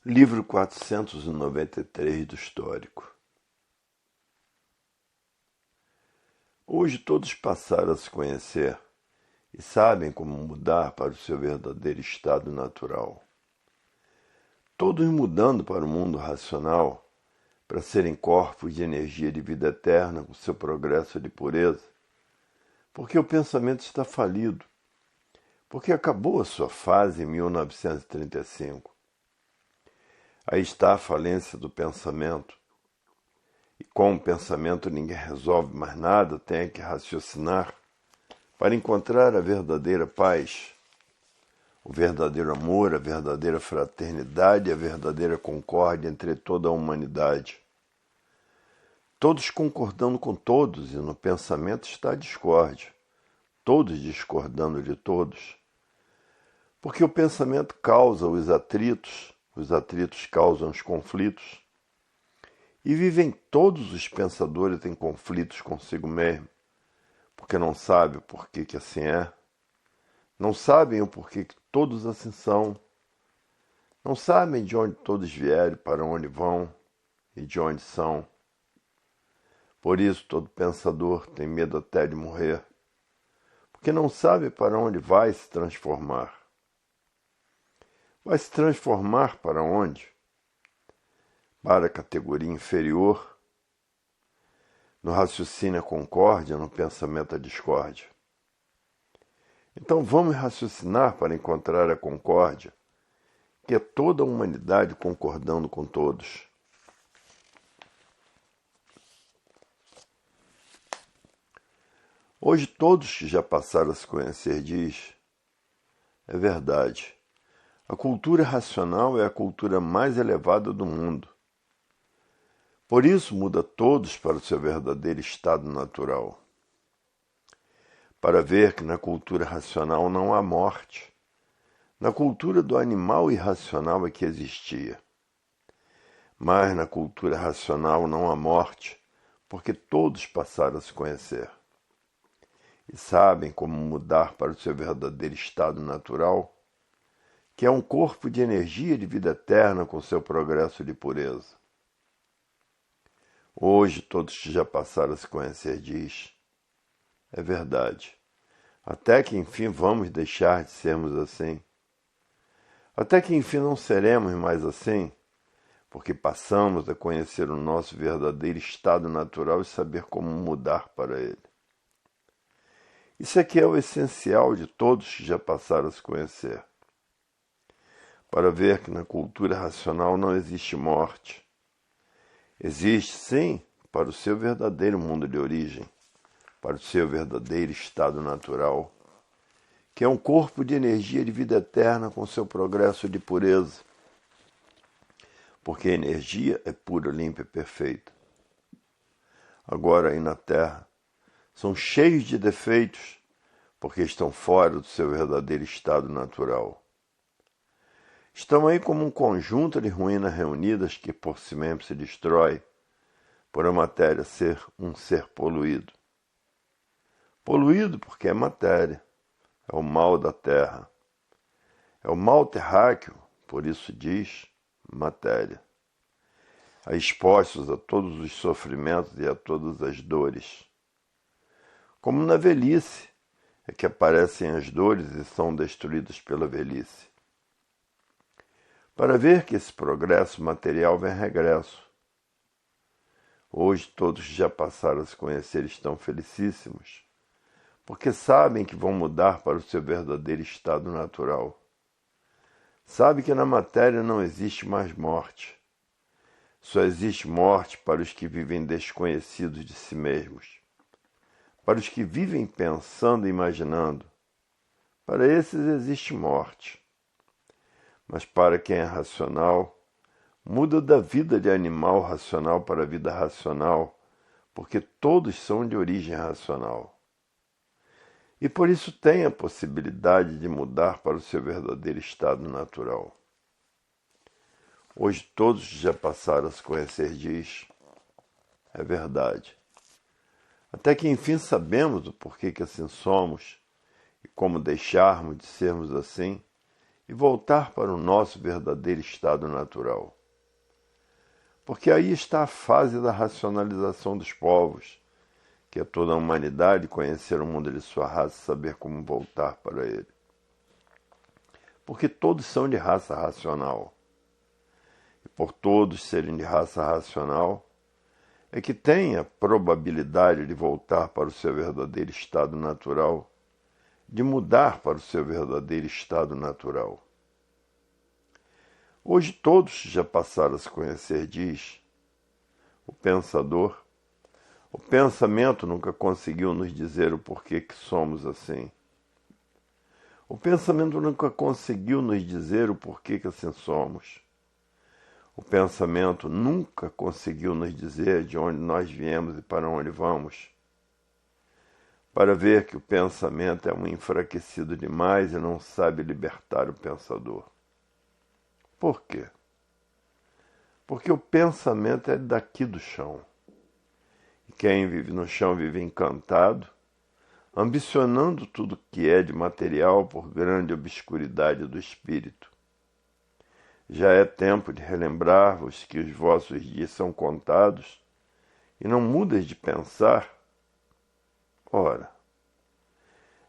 Livro 493 do Histórico. Hoje todos passaram a se conhecer e sabem como mudar para o seu verdadeiro estado natural. Todos mudando para o mundo racional, para serem corpos de energia de vida eterna com seu progresso de pureza, porque o pensamento está falido, porque acabou a sua fase em 1935. Aí está a falência do pensamento. E com o pensamento ninguém resolve mais nada, tem que raciocinar para encontrar a verdadeira paz, o verdadeiro amor, a verdadeira fraternidade, a verdadeira concórdia entre toda a humanidade. Todos concordando com todos, e no pensamento está a discórdia, todos discordando de todos. Porque o pensamento causa os atritos causam os conflitos, e vivem todos os pensadores em conflitos consigo mesmo, porque não sabem o porquê que assim é, não sabem o porquê que todos assim são, não sabem de onde todos vieram, para onde vão e de onde são. Por isso todo pensador tem medo até de morrer, porque não sabe para onde vai se transformar. Vai se transformar para onde? Para a categoria inferior, no raciocínio a concórdia, no pensamento a discórdia. Então vamos raciocinar para encontrar a concórdia, que é toda a humanidade concordando com todos. Hoje todos que já passaram a se conhecer diz, é verdade, a cultura racional é a cultura mais elevada do mundo. Por isso muda todos para o seu verdadeiro estado natural. Para ver que na cultura racional não há morte. Na cultura do animal irracional é que existia. Mas na cultura racional não há morte, porque todos passaram a se conhecer. E sabem como mudar para o seu verdadeiro estado natural, que é um corpo de energia de vida eterna com seu progresso de pureza. Hoje todos que já passaram a se conhecer diz, é verdade, até que enfim vamos deixar de sermos assim. Até que enfim não seremos mais assim, porque passamos a conhecer o nosso verdadeiro estado natural e saber como mudar para ele. Isso aqui é o essencial de todos que já passaram a se conhecer. Para ver que na cultura racional não existe morte. Existe, sim, para o seu verdadeiro mundo de origem, para o seu verdadeiro estado natural, que é um corpo de energia de vida eterna com seu progresso de pureza. Porque a energia é pura, limpa e perfeita. Agora aí na Terra, são cheios de defeitos, porque estão fora do seu verdadeiro estado natural. Estão aí como um conjunto de ruínas reunidas que por si mesmo se destrói, por a matéria ser um ser poluído. Poluído porque é matéria, é o mal da terra. É o mal terráqueo, por isso diz matéria. Expostos a todos os sofrimentos e a todas as dores. Como na velhice, é que aparecem as dores e são destruídas pela velhice. Para ver que esse progresso material vem regresso. Hoje todos que já passaram a se conhecer estão felicíssimos, porque sabem que vão mudar para o seu verdadeiro estado natural. Sabem que na matéria não existe mais morte. Só existe morte para os que vivem desconhecidos de si mesmos. Para os que vivem pensando e imaginando. Para esses existe morte. Mas para quem é racional, muda da vida de animal racional para a vida racional, porque todos são de origem racional. E por isso tem a possibilidade de mudar para o seu verdadeiro estado natural. Hoje todos já passaram a se conhecer diz, é verdade. Até que enfim sabemos o porquê que assim somos e como deixarmos de sermos assim e voltar para o nosso verdadeiro estado natural. Porque aí está a fase da racionalização dos povos, que é toda a humanidade conhecer o mundo de sua raça e saber como voltar para ele. Porque todos são de raça racional. E por todos serem de raça racional, é que tem a probabilidade de voltar para o seu verdadeiro estado natural, de mudar para o seu verdadeiro estado natural. Hoje todos já passaram a se conhecer, diz o pensador. O pensamento nunca conseguiu nos dizer o porquê que somos assim. O pensamento nunca conseguiu nos dizer o porquê que assim somos. O pensamento nunca conseguiu nos dizer de onde nós viemos e para onde vamos. Para ver que o pensamento é um enfraquecido demais e não sabe libertar o pensador. Por quê? Porque o pensamento é daqui do chão. E quem vive no chão vive encantado, ambicionando tudo que é de material por grande obscuridade do espírito. Já é tempo de relembrar-vos que os vossos dias são contados e não mudas de pensar. Ora,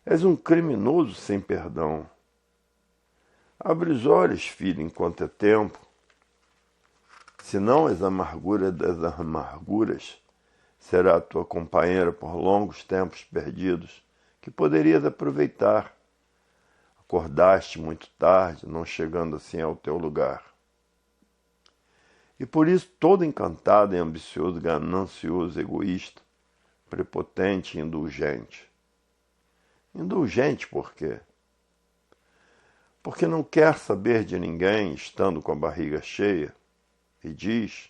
és um criminoso sem perdão. Abre os olhos, filho, enquanto é tempo. Senão as amarguras das amarguras será a tua companheira por longos tempos perdidos, que poderias aproveitar. Acordaste muito tarde, não chegando assim ao teu lugar. E por isso, todo encantado e ambicioso, ganancioso, egoísta, prepotente e indulgente. Indulgente por quê? Porque não quer saber de ninguém, estando com a barriga cheia, e diz: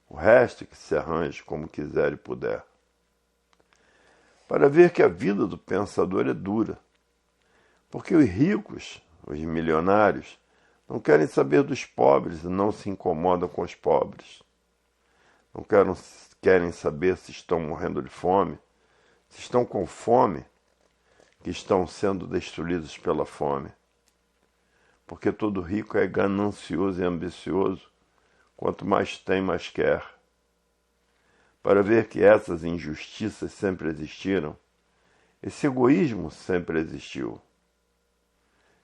o resto que se arranje como quiser e puder. Para ver que a vida do pensador é dura. Porque os ricos, os milionários, não querem saber dos pobres e não se incomodam com os pobres. Não querem saber se estão morrendo de fome, se estão com fome, que estão sendo destruídos pela fome. Porque todo rico é ganancioso e ambicioso, quanto mais tem, mais quer. Para ver que essas injustiças sempre existiram, esse egoísmo sempre existiu.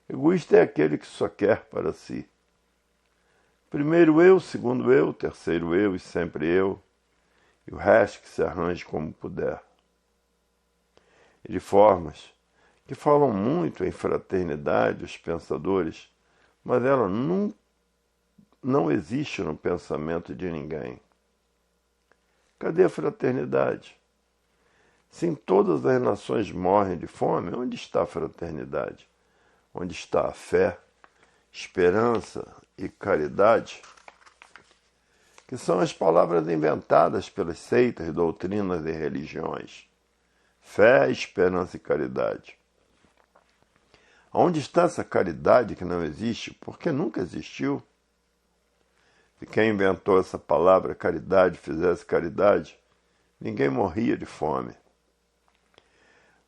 Egoísta é aquele que só quer para si. Primeiro eu, segundo eu, terceiro eu e sempre eu, e o resto que se arranje como puder. E de formas que falam muito em fraternidade os pensadores, mas ela não existe no pensamento de ninguém. Cadê a fraternidade? Se em todas as nações morrem de fome, onde está a fraternidade? Onde está a fé, esperança e caridade? Que são as palavras inventadas pelas seitas, doutrinas e religiões. Fé, esperança e caridade. Onde está essa caridade que não existe? Porque nunca existiu. Se quem inventou essa palavra caridade fizesse caridade, ninguém morria de fome.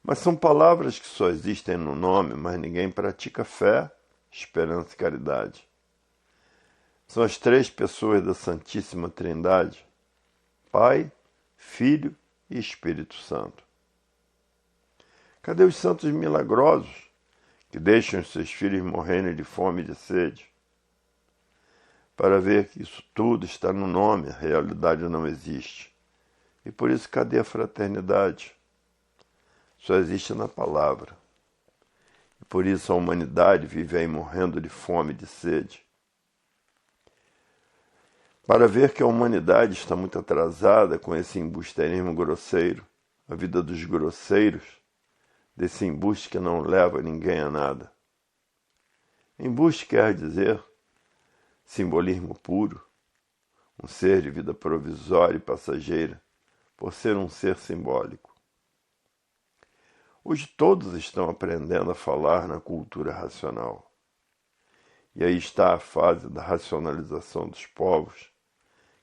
Mas são palavras que só existem no nome, mas ninguém pratica fé, esperança e caridade. São as três pessoas da Santíssima Trindade: Pai, Filho e Espírito Santo. Cadê os santos milagrosos que deixam os seus filhos morrerem de fome e de sede? Para ver que isso tudo está no nome, a realidade não existe. E por isso, cadê a fraternidade? Só existe na palavra. E por isso a humanidade vive aí morrendo de fome e de sede. Para ver que a humanidade está muito atrasada com esse embusteirismo grosseiro, a vida dos grosseiros, desse embuste que não leva ninguém a nada. Embuste quer dizer simbolismo puro, um ser de vida provisória e passageira, por ser um ser simbólico. Hoje todos estão aprendendo a falar na cultura racional. E aí está a fase da racionalização dos povos,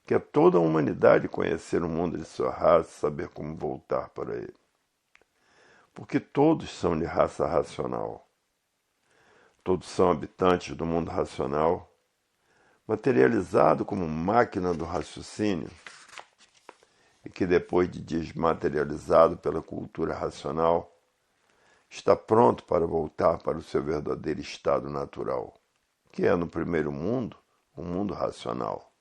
que é toda a humanidade conhecer o mundo de sua raça e saber como voltar para ele. Porque todos são de raça racional. Todos são habitantes do mundo racional, materializado como máquina do raciocínio, e que depois de desmaterializado pela cultura racional, está pronto para voltar para o seu verdadeiro estado natural, que é, no primeiro mundo, um mundo racional.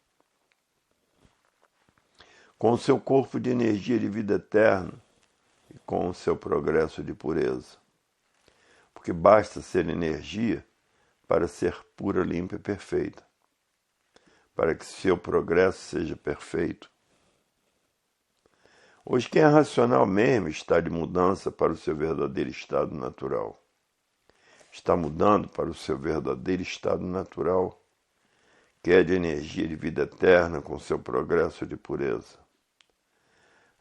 Com o seu corpo de energia de vida eterna e com o seu progresso de pureza. Porque basta ser energia para ser pura, limpa e perfeita, para que seu progresso seja perfeito. Hoje quem é racional mesmo está de mudança para o seu verdadeiro estado natural. Está mudando para o seu verdadeiro estado natural, que é de energia de vida eterna com seu progresso de pureza.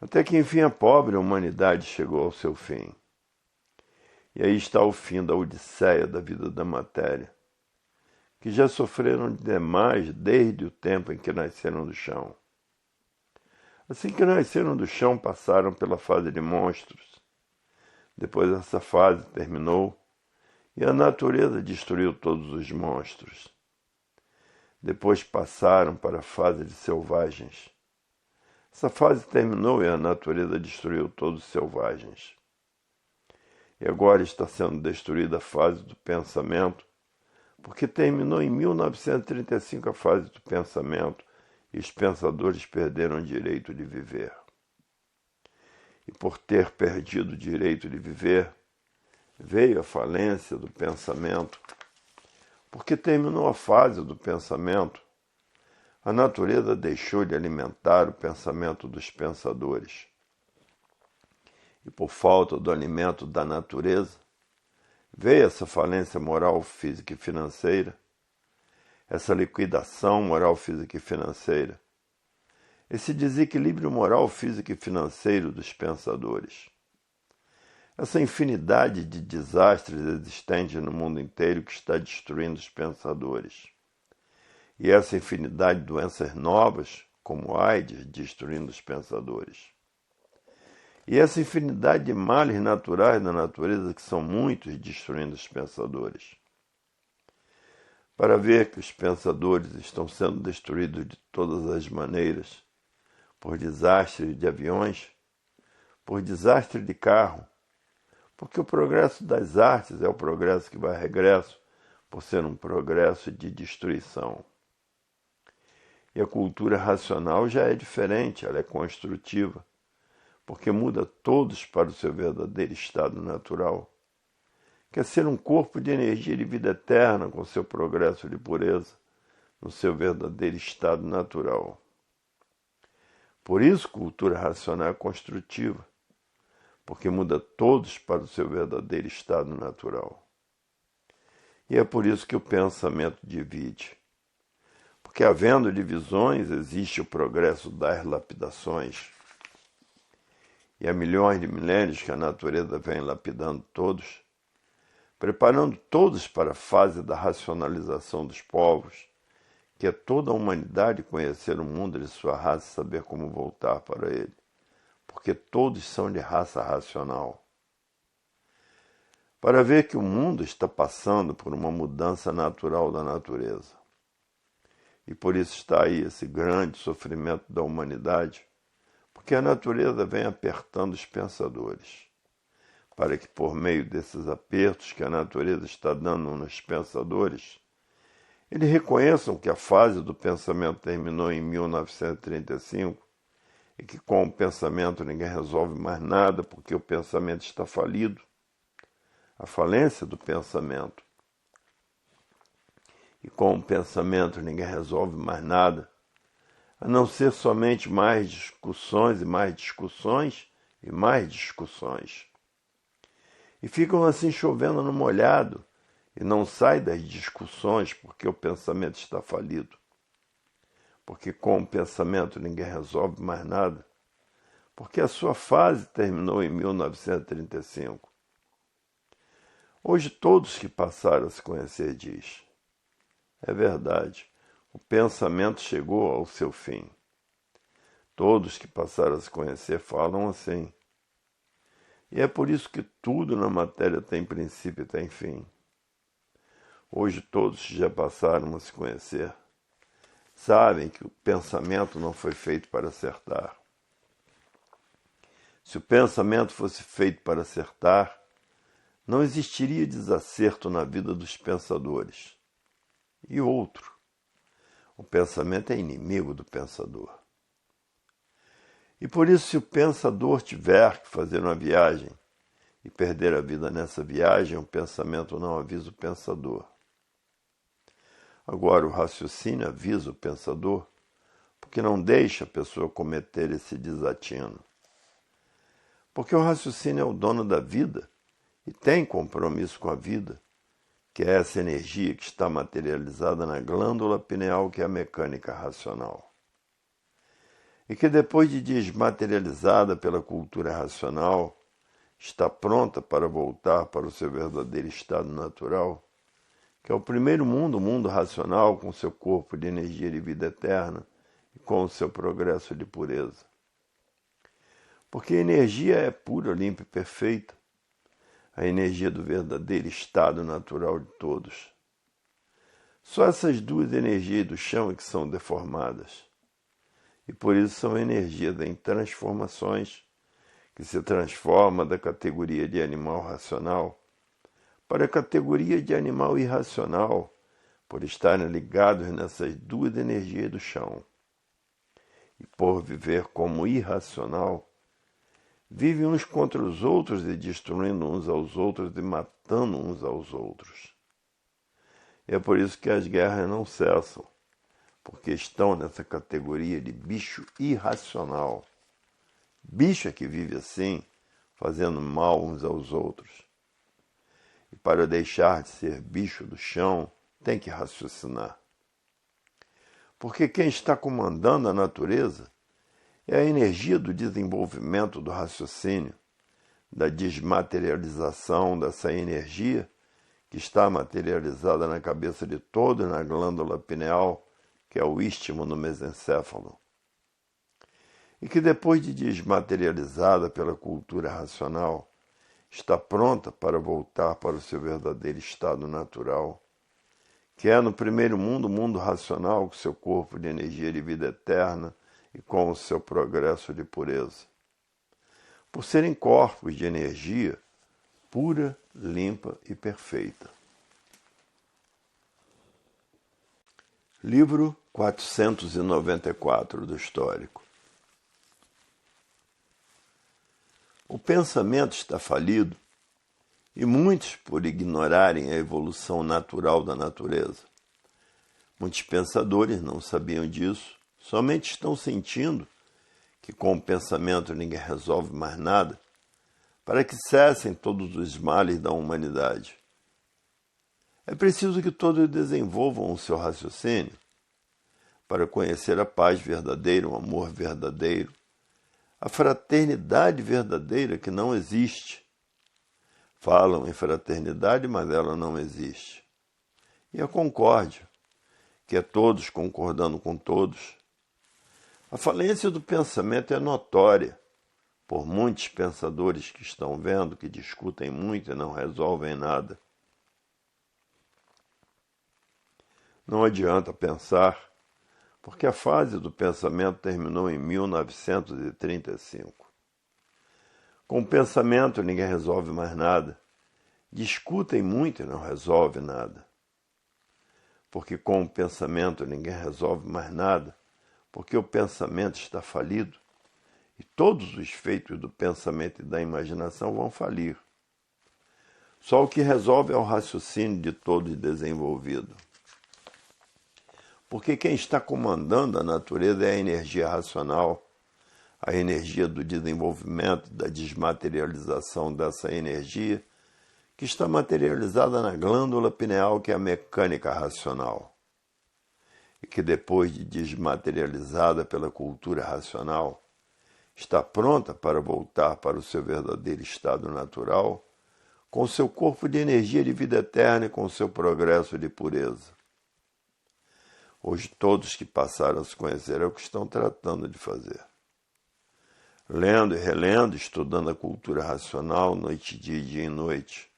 Até que enfim a pobre humanidade chegou ao seu fim. E aí está o fim da odisseia da vida da matéria, que já sofreram demais desde o tempo em que nasceram do chão. Assim que nasceram do chão, passaram pela fase de monstros. Depois essa fase terminou e a natureza destruiu todos os monstros. Depois passaram para a fase de selvagens. Essa fase terminou e a natureza destruiu todos os selvagens. E agora está sendo destruída a fase do pensamento, porque terminou em 1935 a fase do pensamento e os pensadores perderam o direito de viver. E por ter perdido o direito de viver, veio a falência do pensamento, porque terminou a fase do pensamento, a natureza deixou de alimentar o pensamento dos pensadores. E por falta do alimento da natureza, veio essa falência moral, física e financeira, essa liquidação moral, física e financeira, esse desequilíbrio moral, físico e financeiro dos pensadores, essa infinidade de desastres existentes no mundo inteiro que está destruindo os pensadores, e essa infinidade de doenças novas, como AIDS, destruindo os pensadores. E essa infinidade de males naturais da natureza, que são muitos, destruindo os pensadores. Para ver que os pensadores estão sendo destruídos de todas as maneiras, por desastre de aviões, por desastre de carro, porque o progresso das artes é o progresso que vai a regresso, por ser um progresso de destruição. E a cultura racional já é diferente, ela é construtiva, porque muda todos para o seu verdadeiro estado natural, que é ser um corpo de energia de vida eterna com seu progresso de pureza, no seu verdadeiro estado natural. Por isso, cultura racional é construtiva, porque muda todos para o seu verdadeiro estado natural. E é por isso que o pensamento divide. Porque havendo divisões, existe o progresso das lapidações. E há milhões de milênios que a natureza vem lapidando todos, preparando todos para a fase da racionalização dos povos, que é toda a humanidade conhecer o mundo de sua raça e saber como voltar para ele, porque todos são de raça racional. Para ver que o mundo está passando por uma mudança natural da natureza. E por isso está aí esse grande sofrimento da humanidade, porque a natureza vem apertando os pensadores, para que por meio desses apertos que a natureza está dando nos pensadores, eles reconheçam que a fase do pensamento terminou em 1935 e que com o pensamento ninguém resolve mais nada porque o pensamento está falido, a falência do pensamento. E com o pensamento ninguém resolve mais nada, a não ser somente mais discussões e mais discussões e mais discussões. E ficam assim chovendo no molhado e não saem das discussões porque o pensamento está falido. Porque com o pensamento ninguém resolve mais nada, porque a sua fase terminou em 1935. Hoje todos que passaram a se conhecer diz: é verdade, o pensamento chegou ao seu fim. Todos que passaram a se conhecer falam assim. E é por isso que tudo na matéria tem princípio e tem fim. Hoje todos já passaram a se conhecer. Sabem que o pensamento não foi feito para acertar. Se o pensamento fosse feito para acertar, não existiria desacerto na vida dos pensadores. E outro, o pensamento é inimigo do pensador. E por isso, se o pensador tiver que fazer uma viagem e perder a vida nessa viagem, o pensamento não avisa o pensador. Agora, o raciocínio avisa o pensador, porque não deixa a pessoa cometer esse desatino. Porque o raciocínio é o dono da vida e tem compromisso com a vida, que é essa energia que está materializada na glândula pineal, que é a mecânica racional. E que depois de desmaterializada pela cultura racional, está pronta para voltar para o seu verdadeiro estado natural, que é o primeiro mundo, o mundo racional, com seu corpo de energia de vida eterna e com o seu progresso de pureza. Porque a energia é pura, limpa e perfeita, a energia do verdadeiro estado natural de todos. Só essas duas energias do chão é que são deformadas, e por isso são energias em transformações, que se transforma da categoria de animal racional para a categoria de animal irracional, por estarem ligados nessas duas energias do chão. E por viver como irracional, vivem uns contra os outros e destruindo uns aos outros e matando uns aos outros. E é por isso que as guerras não cessam, porque estão nessa categoria de bicho irracional. Bicho é que vive assim, fazendo mal uns aos outros. E para deixar de ser bicho do chão, tem que raciocinar. Porque quem está comandando a natureza é a energia do desenvolvimento do raciocínio, da desmaterialização dessa energia que está materializada na cabeça de todo e na glândula pineal, que é o istmo no mesencéfalo. E que depois de desmaterializada pela cultura racional, está pronta para voltar para o seu verdadeiro estado natural, que é no primeiro mundo, o mundo racional, com seu corpo de energia de vida eterna e com o seu progresso de pureza. Por serem corpos de energia pura, limpa e perfeita. Livro 494 do Histórico. O pensamento está falido, e muitos por ignorarem a evolução natural da natureza. Muitos pensadores não sabiam disso, somente estão sentindo que com o pensamento ninguém resolve mais nada, para que cessem todos os males da humanidade. É preciso que todos desenvolvam o seu raciocínio para conhecer a paz verdadeira, o amor verdadeiro, a fraternidade verdadeira que não existe. Falam em fraternidade, mas ela não existe. E a concórdia, que é todos concordando com todos. A falência do pensamento é notória, por muitos pensadores que estão vendo, que discutem muito e não resolvem nada. Não adianta pensar, porque a fase do pensamento terminou em 1935. Com o pensamento ninguém resolve mais nada. Discutem muito e não resolve nada. Porque com o pensamento ninguém resolve mais nada, porque o pensamento está falido e todos os feitos do pensamento e da imaginação vão falir. Só o que resolve é o raciocínio de todos desenvolvido. Porque quem está comandando a natureza é a energia racional, a energia do desenvolvimento, da desmaterialização dessa energia, que está materializada na glândula pineal, que é a mecânica racional. E que depois de desmaterializada pela cultura racional, está pronta para voltar para o seu verdadeiro estado natural, com seu corpo de energia de vida eterna e com seu progresso de pureza. Hoje todos que passaram a se conhecer é o que estão tratando de fazer. Lendo e relendo, estudando a cultura racional, noite e dia e noite.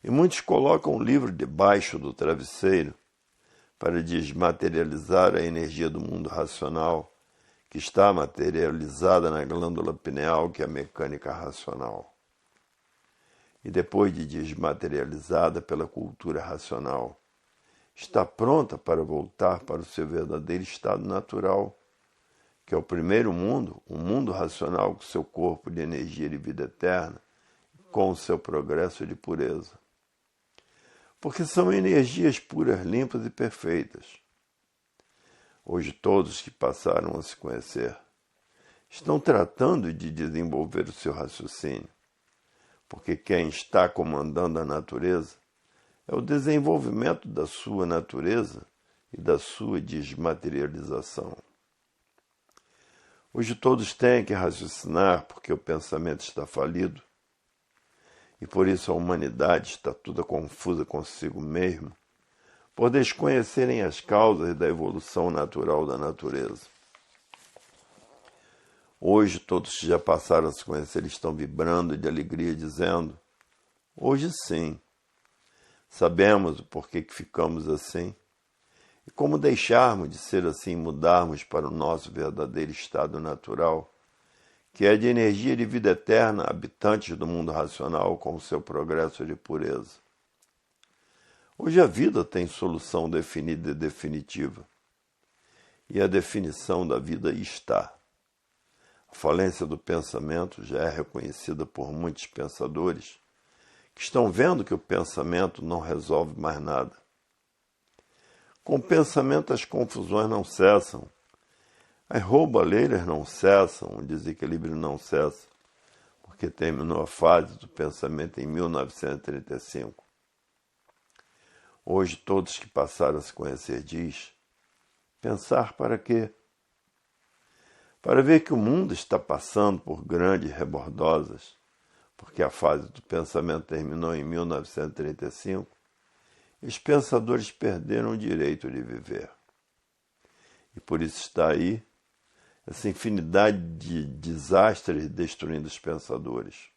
E muitos colocam o livro debaixo do travesseiro para desmaterializar a energia do mundo racional, que está materializada na glândula pineal, que é a mecânica racional. E depois de desmaterializada pela cultura racional, está pronta para voltar para o seu verdadeiro estado natural, que é o primeiro mundo, o mundo racional com seu corpo de energia de vida eterna, com o seu progresso de pureza. Porque são energias puras, limpas e perfeitas. Hoje todos que passaram a se conhecer estão tratando de desenvolver o seu raciocínio, porque quem está comandando a natureza é o desenvolvimento da sua natureza e da sua desmaterialização. Hoje todos têm que raciocinar porque o pensamento está falido e por isso a humanidade está toda confusa consigo mesma, por desconhecerem as causas da evolução natural da natureza. Hoje todos que já passaram a se conhecer estão vibrando de alegria, dizendo: hoje sim, sabemos o porquê que ficamos assim e como deixarmos de ser assim e mudarmos para o nosso verdadeiro estado natural, que é de energia de vida eterna, habitantes do mundo racional com o seu progresso de pureza. Hoje a vida tem solução definida e definitiva, e a definição da vida está. A falência do pensamento já é reconhecida por muitos pensadores que estão vendo que o pensamento não resolve mais nada. Com o pensamento as confusões não cessam, as roubalheiras não cessam, o desequilíbrio não cessa, porque terminou a fase do pensamento em 1935. Hoje todos que passaram a se conhecer diz: pensar para quê? Para ver que o mundo está passando por grandes rebordosas, porque a fase do pensamento terminou em 1935, e os pensadores perderam o direito de viver. E por isso está aí essa infinidade de desastres destruindo os pensadores.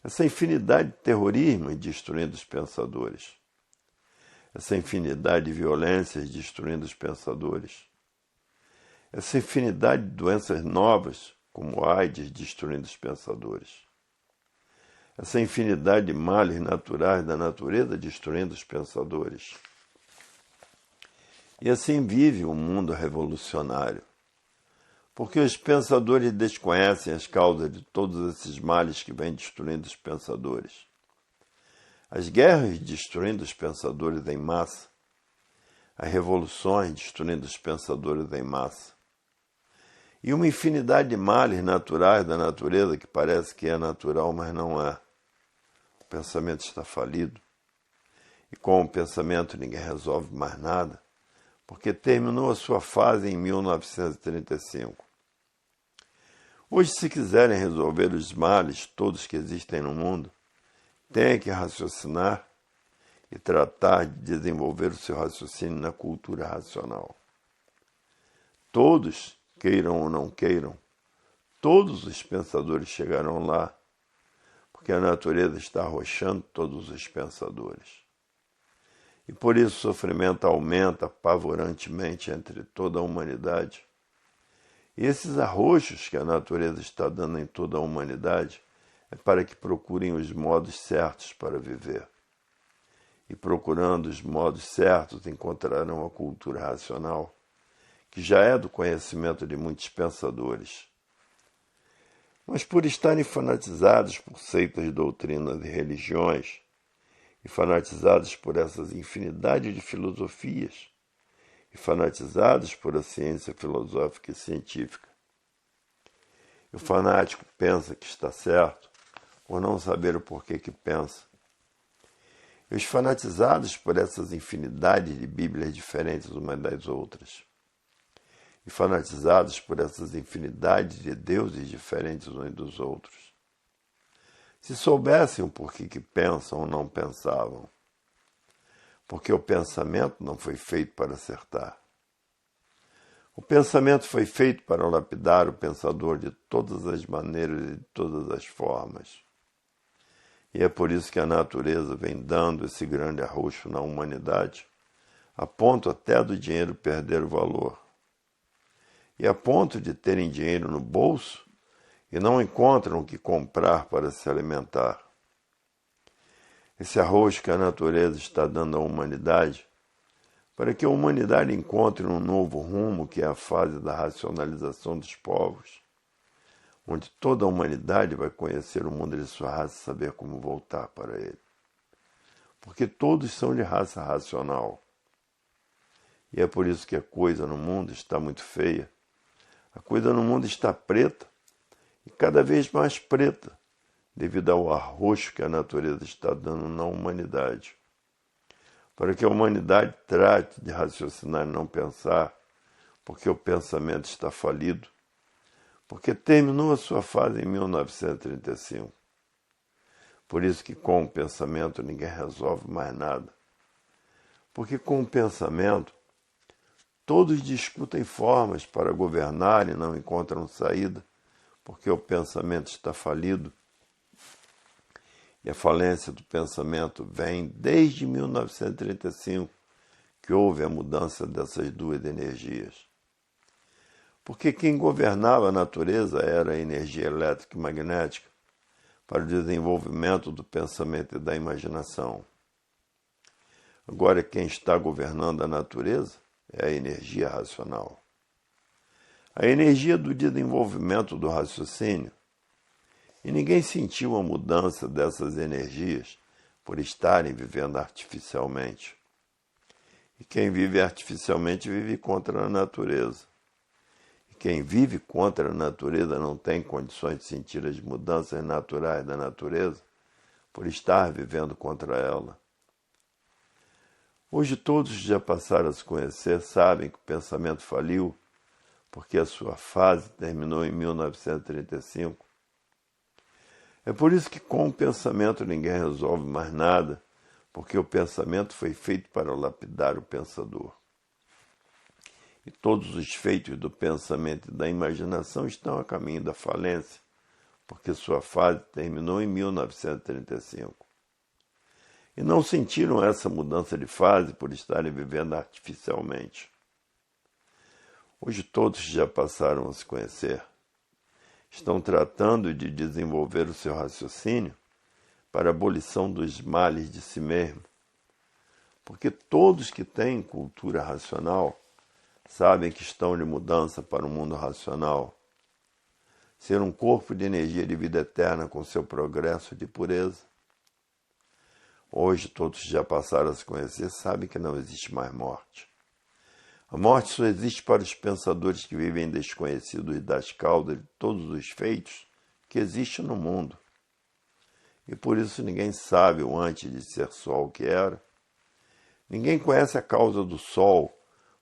Essa infinidade de terrorismo destruindo os pensadores. Essa infinidade de violências destruindo os pensadores. Essa infinidade de doenças novas, como AIDS, destruindo os pensadores. Essa infinidade de males naturais da natureza destruindo os pensadores. E assim vive o mundo revolucionário. Porque os pensadores desconhecem as causas de todos esses males que vêm destruindo os pensadores. As guerras destruindo os pensadores em massa. As revoluções destruindo os pensadores em massa. E uma infinidade de males naturais da natureza que parece que é natural, mas não é. O pensamento está falido. E com o pensamento ninguém resolve mais nada, porque terminou a sua fase em 1935. Hoje, se quiserem resolver os males todos que existem no mundo, têm que raciocinar e tratar de desenvolver o seu raciocínio na cultura racional. Todos, queiram ou não queiram, todos os pensadores chegarão lá, porque a natureza está arrochando todos os pensadores. E por isso o sofrimento aumenta apavorantemente entre toda a humanidade. E esses arroxos que a natureza está dando em toda a humanidade é para que procurem os modos certos para viver. E procurando os modos certos encontrarão a cultura racional, que já é do conhecimento de muitos pensadores. Mas por estarem fanatizados por seitas, doutrinas e religiões, e fanatizados por essas infinidades de filosofias, e fanatizados por a ciência filosófica e científica. E o fanático pensa que está certo, por não saber o porquê que pensa. E os fanatizados por essas infinidades de Bíblias diferentes umas das outras. E fanatizados por essas infinidades de deuses diferentes uns dos outros. Se soubessem o porquê que pensam ou não pensavam, porque o pensamento não foi feito para acertar. O pensamento foi feito para lapidar o pensador de todas as maneiras e de todas as formas. E é por isso que a natureza vem dando esse grande arroxo na humanidade, a ponto até do dinheiro perder o valor. E a ponto de terem dinheiro no bolso e não encontram o que comprar para se alimentar. Esse arroxo que a natureza está dando à humanidade, para que a humanidade encontre um novo rumo, que é a fase da racionalização dos povos, onde toda a humanidade vai conhecer o mundo de sua raça e saber como voltar para ele. Porque todos são de raça racional. E é por isso que a coisa no mundo está muito feia. A coisa no mundo está preta, e cada vez mais preta, devido ao arroxo que a natureza está dando na humanidade. Para que a humanidade trate de raciocinar e não pensar, porque o pensamento está falido, porque terminou a sua fase em 1935. Por isso que com o pensamento ninguém resolve mais nada. Porque com o pensamento todos discutem formas para governar e não encontram saída, porque o pensamento está falido. E a falência do pensamento vem desde 1935, que houve a mudança dessas duas energias. Porque quem governava a natureza era a energia elétrica e magnética para o desenvolvimento do pensamento e da imaginação. Agora quem está governando a natureza é a energia racional. A energia do desenvolvimento do raciocínio. E ninguém sentiu a mudança dessas energias por estarem vivendo artificialmente. E quem vive artificialmente vive contra a natureza. E quem vive contra a natureza não tem condições de sentir as mudanças naturais da natureza por estar vivendo contra ela. Hoje todos já passaram a se conhecer, sabem que o pensamento faliu, porque a sua fase terminou em 1935. É por isso que com o pensamento ninguém resolve mais nada, porque o pensamento foi feito para lapidar o pensador. E todos os feitos do pensamento e da imaginação estão a caminho da falência, porque sua fase terminou em 1935. E não sentiram essa mudança de fase por estarem vivendo artificialmente. Hoje todos já passaram a se conhecer. Estão tratando de desenvolver o seu raciocínio para a abolição dos males de si mesmo. Porque todos que têm cultura racional sabem que estão de mudança para o mundo racional. Ser um corpo de energia de vida eterna com seu progresso de pureza. Hoje todos já passaram a se conhecer, sabem que não existe mais morte. A morte só existe para os pensadores que vivem desconhecidos das causas de todos os feitos que existem no mundo. E por isso ninguém sabe o antes de ser sol que era. Ninguém conhece a causa do sol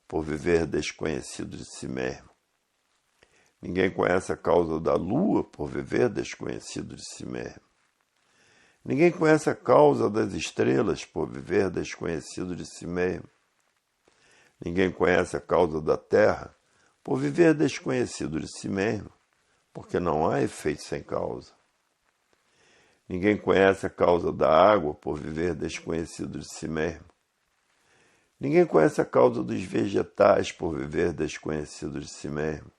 por viver desconhecido de si mesmo. Ninguém conhece a causa da lua por viver desconhecido de si mesmo. Ninguém conhece a causa das estrelas por viver desconhecido de si mesmo. Ninguém conhece a causa da terra por viver desconhecido de si mesmo, porque não há efeito sem causa. Ninguém conhece a causa da água por viver desconhecido de si mesmo. Ninguém conhece a causa dos vegetais por viver desconhecido de si mesmo.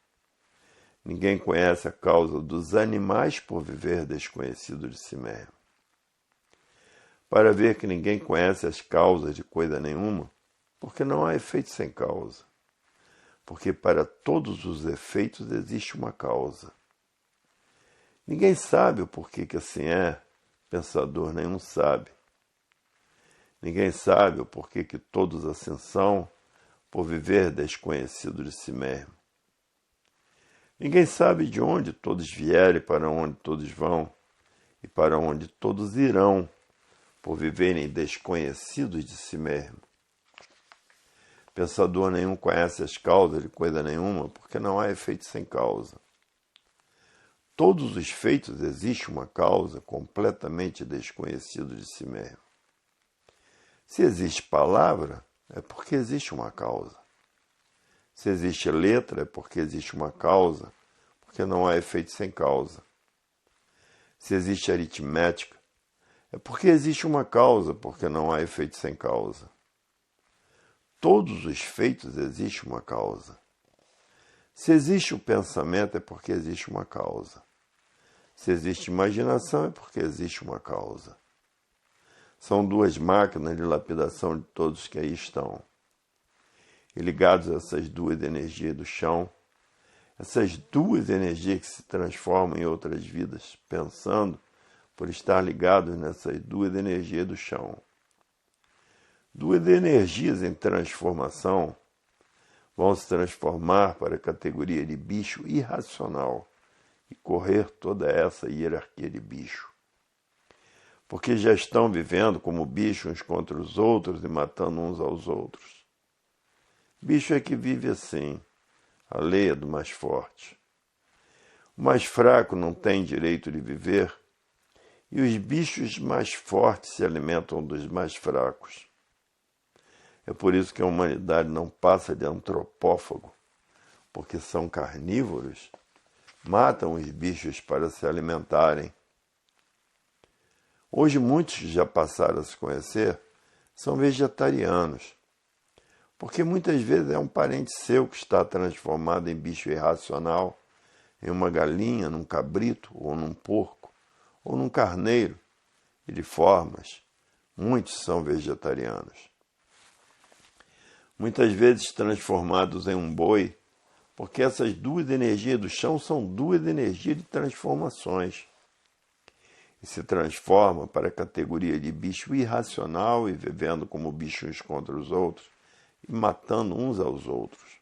Ninguém conhece a causa dos animais por viver desconhecido de si mesmo. Para ver que ninguém conhece as causas de coisa nenhuma, porque não há efeito sem causa. Porque para todos os efeitos existe uma causa. Ninguém sabe o porquê que assim é, pensador nenhum sabe. Ninguém sabe o porquê que todos assim são, por viver desconhecido de si mesmo. Ninguém sabe de onde todos vieram e para onde todos vão, e para onde todos irão, por viverem desconhecidos de si mesmo. Pensador nenhum conhece as causas de coisa nenhuma, porque não há efeito sem causa. Todos os feitos existe uma causa completamente desconhecida de si mesmo. Se existe palavra, é porque existe uma causa. Se existe letra, é porque existe uma causa, porque não há efeito sem causa. Se existe aritmética, É porque existe uma causa, porque não há efeito sem causa. Todos os feitos existe uma causa. Se existe o pensamento, é porque existe uma causa. Se existe imaginação, é porque existe uma causa. São duas máquinas de lapidação de todos que aí estão. E ligados a essas duas energias do chão, essas duas energias que se transformam em outras vidas, pensando por estar ligados nessas duas energias do chão. Duas energias em transformação vão se transformar para a categoria de bicho irracional e correr toda essa hierarquia de bicho. Porque já estão vivendo como bichos uns contra os outros e matando uns aos outros. Bicho é que vive assim, a lei é do mais forte. O mais fraco não tem direito de viver, e os bichos mais fortes se alimentam dos mais fracos. É por isso que a humanidade não passa de antropófago, porque são carnívoros, matam os bichos para se alimentarem. Hoje muitos que já passaram a se conhecer são vegetarianos, porque muitas vezes é um parente seu que está transformado em bicho irracional, em uma galinha, num cabrito, ou num porco, ou num carneiro, e de formas, muitos são vegetarianos. Muitas vezes transformados em um boi, porque essas duas energias do chão são duas energias de transformações. E se transforma para a categoria de bicho irracional e vivendo como bichos contra os outros e matando uns aos outros.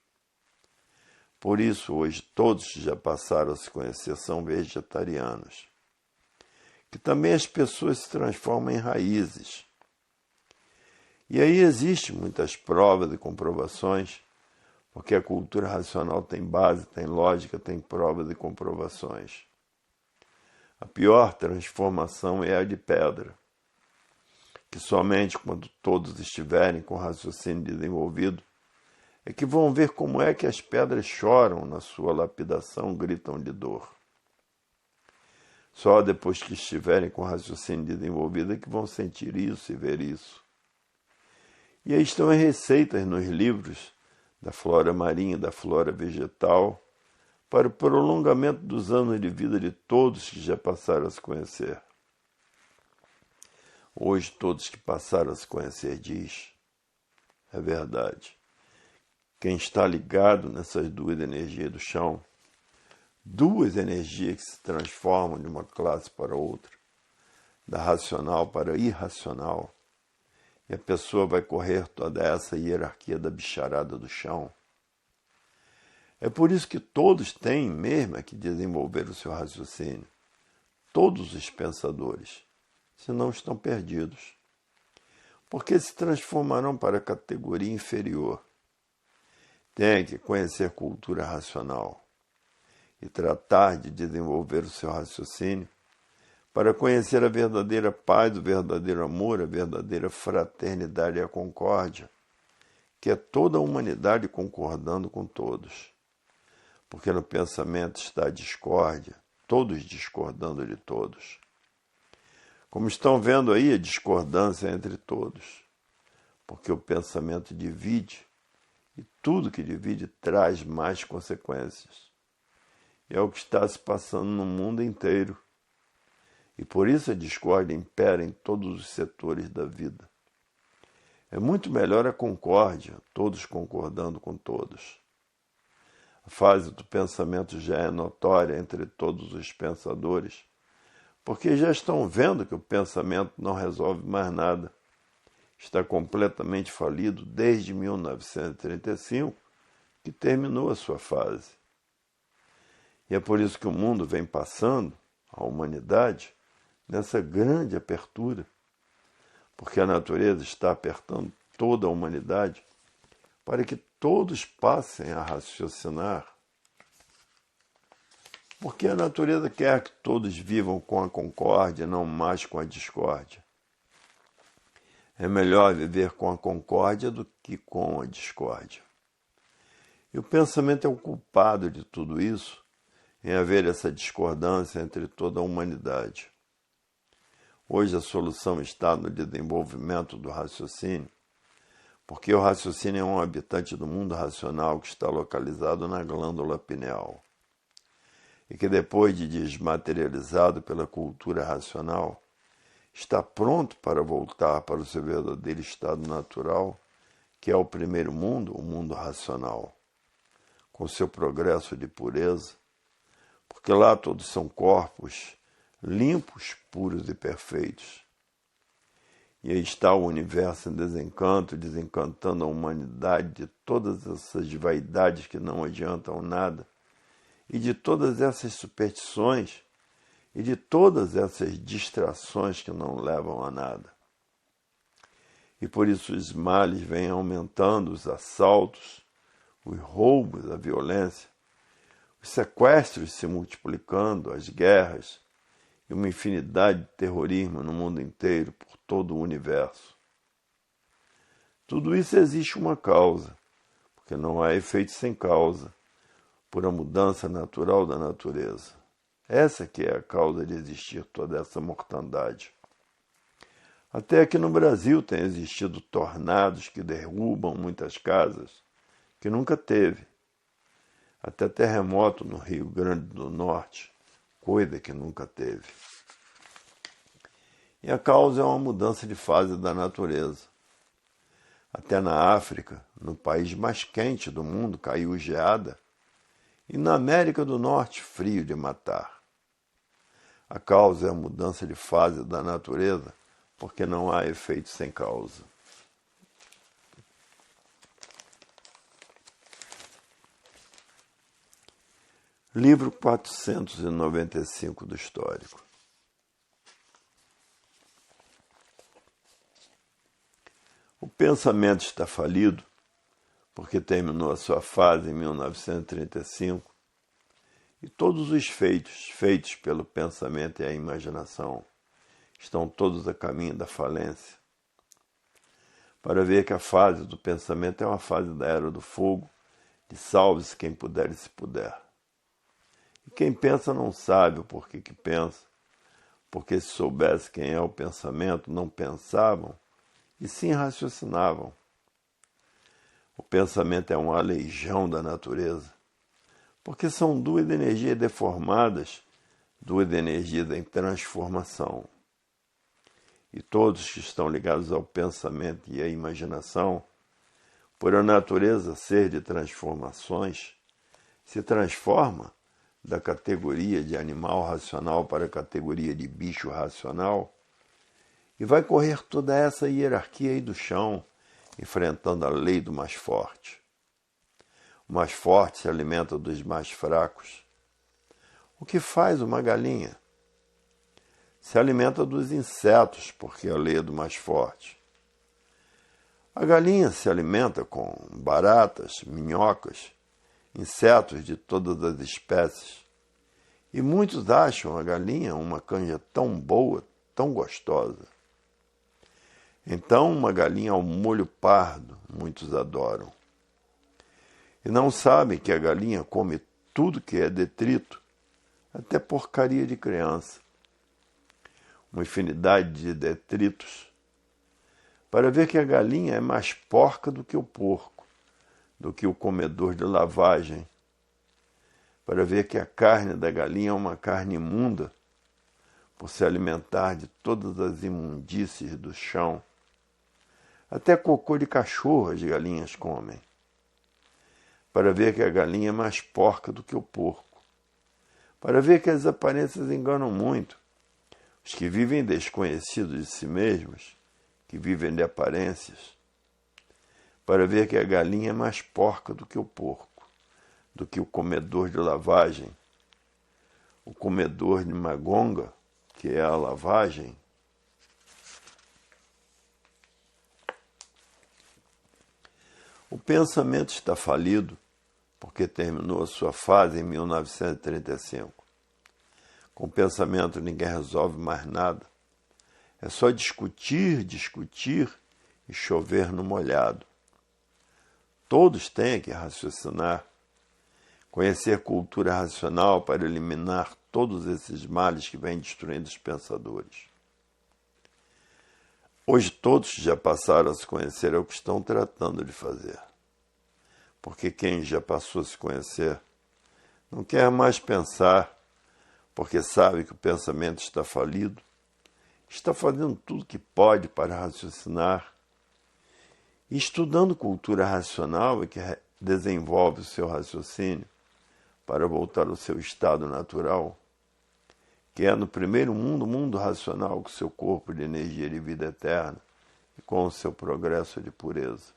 Por isso, hoje, todos que já passaram a se conhecer são vegetarianos. Que também as pessoas se transformam em raízes. E aí existem muitas provas e comprovações, porque a cultura racional tem base, tem lógica, tem provas e comprovações. A pior transformação é a de pedra, que somente quando todos estiverem com o raciocínio desenvolvido, é que vão ver como é que as pedras choram na sua lapidação, gritam de dor. Só depois que estiverem com o raciocínio desenvolvido é que vão sentir isso e ver isso. E aí estão as receitas nos livros da flora marinha e da flora vegetal para o prolongamento dos anos de vida de todos que já passaram a se conhecer. Hoje, todos que passaram a se conhecer diz, é verdade, quem está ligado nessas duas energias do chão, duas energias que se transformam de uma classe para outra, da racional para a irracional, e a pessoa vai correr toda essa hierarquia da bicharada do chão. É por isso que todos têm mesmo que desenvolver o seu raciocínio. Todos os pensadores, senão estão perdidos. Porque se transformarão para a categoria inferior. Tem que conhecer cultura racional e tratar de desenvolver o seu raciocínio para conhecer a verdadeira paz, o verdadeiro amor, a verdadeira fraternidade e a concórdia, que é toda a humanidade concordando com todos. Porque no pensamento está a discórdia, todos discordando de todos. Como estão vendo aí, a discordância entre todos. Porque o pensamento divide, e tudo que divide traz mais consequências. E é o que está se passando no mundo inteiro. E por isso a discórdia impera em todos os setores da vida. É muito melhor a concórdia, todos concordando com todos. A fase do pensamento já é notória entre todos os pensadores, porque já estão vendo que o pensamento não resolve mais nada. Está completamente falido desde 1935, que terminou a sua fase. E é por isso que o mundo vem passando, a humanidade, nessa grande apertura, porque a natureza está apertando toda a humanidade para que todos passem a raciocinar. Porque a natureza quer que todos vivam com a concórdia, não mais com a discórdia. É melhor viver com a concórdia do que com a discórdia. E o pensamento é o culpado de tudo isso, em haver essa discordância entre toda a humanidade. Hoje a solução está no desenvolvimento do raciocínio, porque o raciocínio é um habitante do mundo racional que está localizado na glândula pineal, e que depois de desmaterializado pela cultura racional, está pronto para voltar para o seu verdadeiro estado natural, que é o primeiro mundo, o mundo racional, com seu progresso de pureza, porque lá todos são corpos limpos, puros e perfeitos. E aí está o universo em desencanto, desencantando a humanidade de todas essas vaidades que não adiantam nada, e de todas essas superstições, e de todas essas distrações que não levam a nada. E por isso os males vêm aumentando, os assaltos, os roubos, a violência, os sequestros se multiplicando, as guerras, e uma infinidade de terrorismo no mundo inteiro, por todo o universo. Tudo isso existe uma causa, porque não há efeito sem causa, por a mudança natural da natureza. Essa que é a causa de existir toda essa mortandade. Até aqui no Brasil tem existido tornados que derrubam muitas casas, que nunca teve. Até terremoto no Rio Grande do Norte, coisa que nunca teve. E a causa é uma mudança de fase da natureza. Até na África, no país mais quente do mundo, caiu geada, e na América do Norte, frio de matar. A causa é a mudança de fase da natureza, porque não há efeito sem causa. Livro 495 do Histórico. O pensamento está falido, porque terminou a sua fase em 1935, e todos os feitos pelo pensamento e a imaginação estão todos a caminho da falência. Para ver que a fase do pensamento é uma fase da Era do Fogo, de salve-se quem puder e se puder. E quem pensa não sabe o porquê que pensa, porque se soubesse quem é o pensamento, não pensavam, e sim raciocinavam. O pensamento é uma aleijão da natureza, porque são duas energias deformadas, duas energias em transformação. E todos que estão ligados ao pensamento e à imaginação, por a natureza ser de transformações, se transforma da categoria de animal racional para a categoria de bicho racional, e vai correr toda essa hierarquia aí do chão, enfrentando a lei do mais forte. O mais forte se alimenta dos mais fracos. O que faz uma galinha? Se alimenta dos insetos, porque é a lei do mais forte. A galinha se alimenta com baratas, minhocas, insetos de todas as espécies. E muitos acham a galinha uma canja tão boa, tão gostosa. Então, uma galinha ao molho pardo, muitos adoram. E não sabem que a galinha come tudo que é detrito, até porcaria de criança. Uma infinidade de detritos, para ver que a galinha é mais porca do que o porco, do que o comedor de lavagem, para ver que a carne da galinha é uma carne imunda, por se alimentar de todas as imundícies do chão. Até cocô de cachorro as galinhas comem, para ver que a galinha é mais porca do que o porco, para ver que as aparências enganam muito. Os que vivem desconhecidos de si mesmos, que vivem de aparências, para ver que a galinha é mais porca do que o porco, do que o comedor de lavagem, o comedor de magonga, que é a lavagem. O pensamento está falido porque terminou a sua fase em 1935. Com o pensamento ninguém resolve mais nada. É só discutir e chover no molhado. Todos têm que raciocinar, conhecer cultura racional para eliminar todos esses males que vêm destruindo os pensadores. Hoje todos que já passaram a se conhecer é o que estão tratando de fazer. Porque quem já passou a se conhecer não quer mais pensar, porque sabe que o pensamento está falido, está fazendo tudo que pode para raciocinar, e estudando cultura racional é que desenvolve o seu raciocínio para voltar ao seu estado natural, que é no primeiro mundo, o mundo racional, com seu corpo de energia de vida eterna e com o seu progresso de pureza.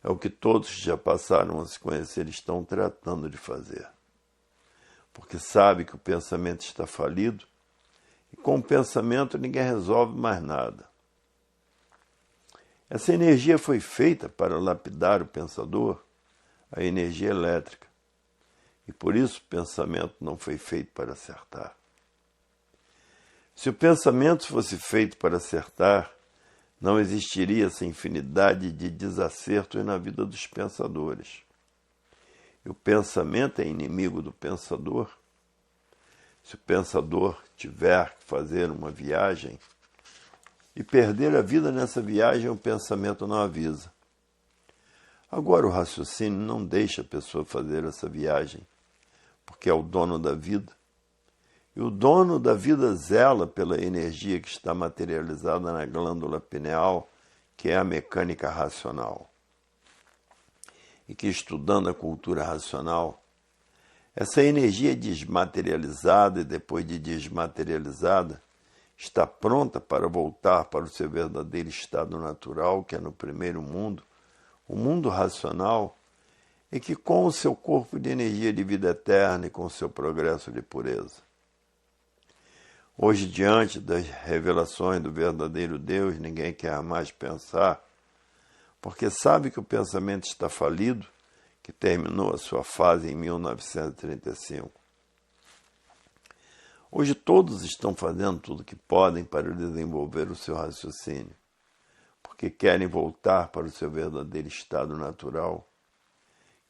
É o que todos que já passaram a se conhecer estão tratando de fazer. Porque sabe que o pensamento está falido e com o pensamento ninguém resolve mais nada. Essa energia foi feita para lapidar o pensador, a energia elétrica. E por isso o pensamento não foi feito para acertar. Se o pensamento fosse feito para acertar, não existiria essa infinidade de desacertos na vida dos pensadores. E o pensamento é inimigo do pensador. Se o pensador tiver que fazer uma viagem e perder a vida nessa viagem, o pensamento não avisa. Agora o raciocínio não deixa a pessoa fazer essa viagem, porque é o dono da vida. E o dono da vida zela pela energia que está materializada na glândula pineal, que é a mecânica racional. E que, estudando a cultura racional, essa energia desmaterializada e depois de desmaterializada, está pronta para voltar para o seu verdadeiro estado natural, que é no primeiro mundo, o mundo racional, e que com o seu corpo de energia de vida eterna e com o seu progresso de pureza. Hoje, diante das revelações do verdadeiro Deus, ninguém quer mais pensar, porque sabe que o pensamento está falido, que terminou a sua fase em 1935. Hoje todos estão fazendo tudo o que podem para desenvolver o seu raciocínio, porque querem voltar para o seu verdadeiro estado natural,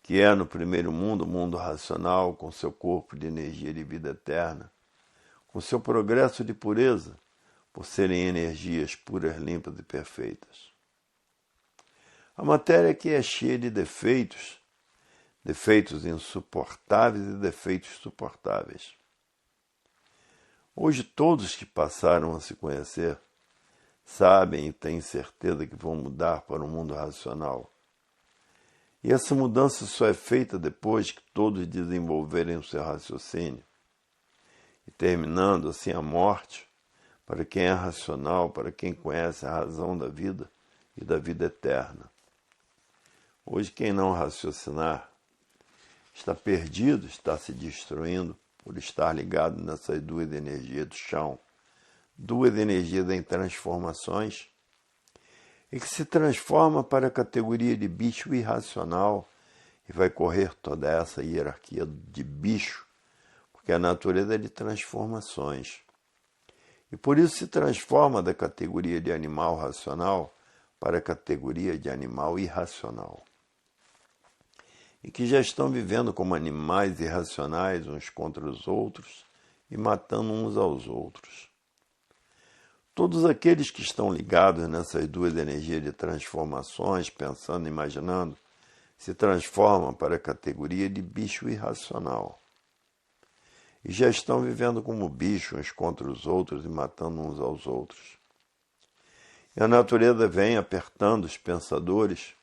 que é no primeiro mundo, o mundo racional, com seu corpo de energia de vida eterna, com seu progresso de pureza, por serem energias puras, limpas e perfeitas. A matéria aqui é cheia de defeitos, defeitos insuportáveis e defeitos suportáveis. Hoje todos que passaram a se conhecer sabem e têm certeza que vão mudar para o mundo racional. E essa mudança só é feita depois que todos desenvolverem o seu raciocínio. E terminando assim a morte, para quem é racional, para quem conhece a razão da vida e da vida eterna. Hoje quem não raciocinar está perdido, está se destruindo por estar ligado nessas duas energias do chão, duas energias em transformações, e que se transforma para a categoria de bicho irracional e vai correr toda essa hierarquia de bicho, porque a natureza é de transformações. E por isso se transforma da categoria de animal racional para a categoria de animal irracional. E que já estão vivendo como animais irracionais uns contra os outros e matando uns aos outros. Todos aqueles que estão ligados nessas duas energias de transformações, pensando e imaginando, se transformam para a categoria de bicho irracional. E já estão vivendo como bichos uns contra os outros e matando uns aos outros. E a natureza vem apertando os pensadores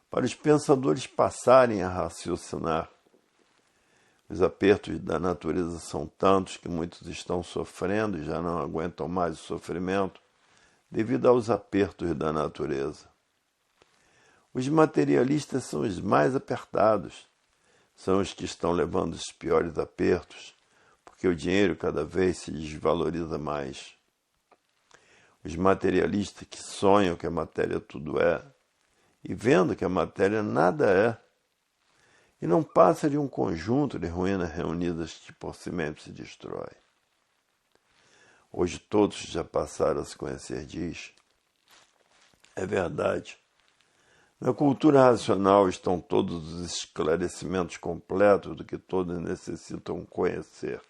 para os pensadores passarem a raciocinar. Os apertos da natureza são tantos que muitos estão sofrendo e já não aguentam mais o sofrimento devido aos apertos da natureza. Os materialistas são os mais apertados, são os que estão levando os piores apertos, porque o dinheiro cada vez se desvaloriza mais. Os materialistas que sonham que a matéria tudo é, e vendo que a matéria nada é, e não passa de um conjunto de ruínas reunidas que por si mesmo se destrói. Hoje todos já passaram a se conhecer, diz. É verdade. Na cultura racional estão todos os esclarecimentos completos do que todos necessitam conhecer,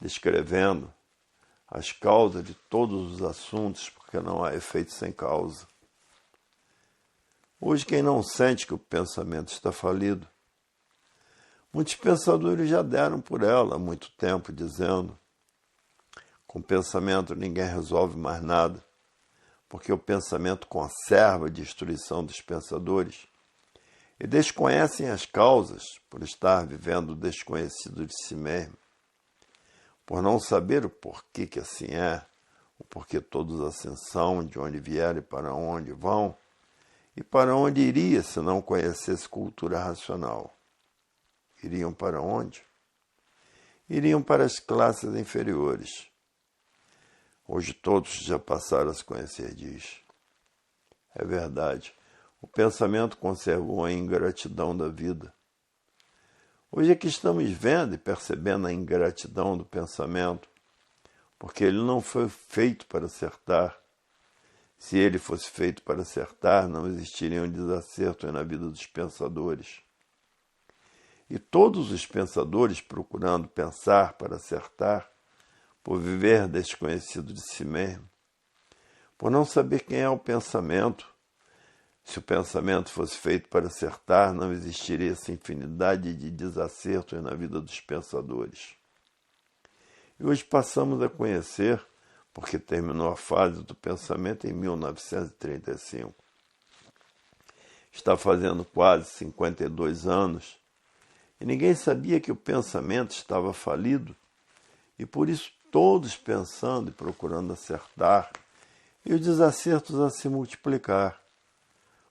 descrevendo as causas de todos os assuntos, porque não há efeito sem causa. Hoje, quem não sente que o pensamento está falido, muitos pensadores já deram por ela há muito tempo, dizendo: com pensamento ninguém resolve mais nada, porque o pensamento conserva a destruição dos pensadores e desconhecem as causas por estar vivendo desconhecido de si mesmo, por não saber o porquê que assim é, o porquê todos assim são, de onde vieram e para onde vão, e para onde iria se não conhecesse cultura racional. Iriam para onde? Iriam para as classes inferiores. Hoje todos já passaram a se conhecer, diz. É verdade. O pensamento conservou a ingratidão da vida. Hoje é que estamos vendo e percebendo a ingratidão do pensamento, porque ele não foi feito para acertar. Se ele fosse feito para acertar, não existiria um desacerto na vida dos pensadores. E todos os pensadores procurando pensar para acertar, por viver desconhecido de si mesmo, por não saber quem é o pensamento. Se o pensamento fosse feito para acertar, não existiria essa infinidade de desacertos na vida dos pensadores. E hoje passamos a conhecer, porque terminou a fase do pensamento em 1935. Está fazendo quase 52 anos, e ninguém sabia que o pensamento estava falido, e por isso todos pensando e procurando acertar, e os desacertos a se multiplicar.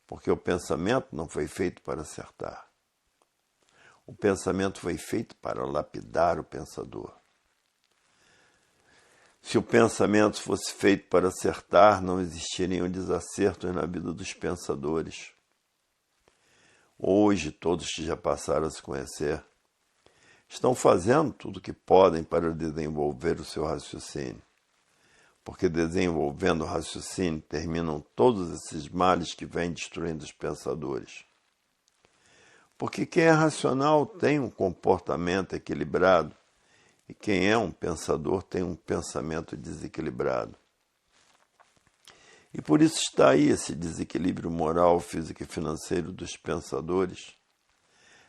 Porque o pensamento não foi feito para acertar. O pensamento foi feito para lapidar o pensador. Se o pensamento fosse feito para acertar, não existiriam desacertos na vida dos pensadores. Hoje, todos que já passaram a se conhecer estão fazendo tudo o que podem para desenvolver o seu raciocínio. Porque desenvolvendo o raciocínio terminam todos esses males que vêm destruindo os pensadores. Porque quem é racional tem um comportamento equilibrado e quem é um pensador tem um pensamento desequilibrado. E por isso está aí esse desequilíbrio moral, físico e financeiro dos pensadores,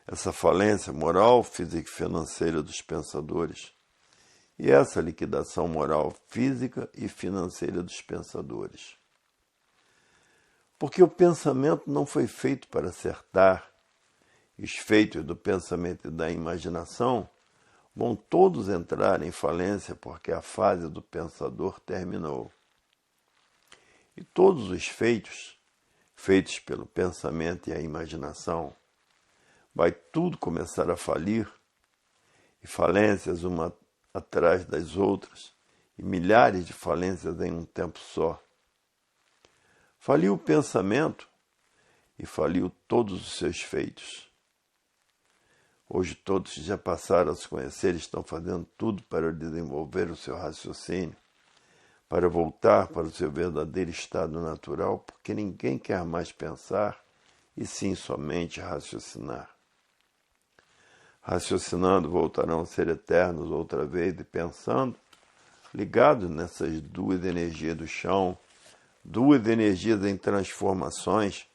essa falência moral, física e financeira dos pensadores, e essa liquidação moral, física e financeira dos pensadores. Porque o pensamento não foi feito para acertar. Os feitos do pensamento e da imaginação vão todos entrar em falência porque a fase do pensador terminou. E todos os feitos, feitos pelo pensamento e a imaginação, vai tudo começar a falir, e falências uma atrás das outras, e milhares de falências em um tempo só. Faliu o pensamento e faliu todos os seus feitos. Hoje todos já passaram a se conhecer e estão fazendo tudo para desenvolver o seu raciocínio, para voltar para o seu verdadeiro estado natural, porque ninguém quer mais pensar, e sim somente raciocinar. Raciocinando, voltarão a ser eternos outra vez, e pensando, ligados nessas duas energias do chão, duas energias em transformações,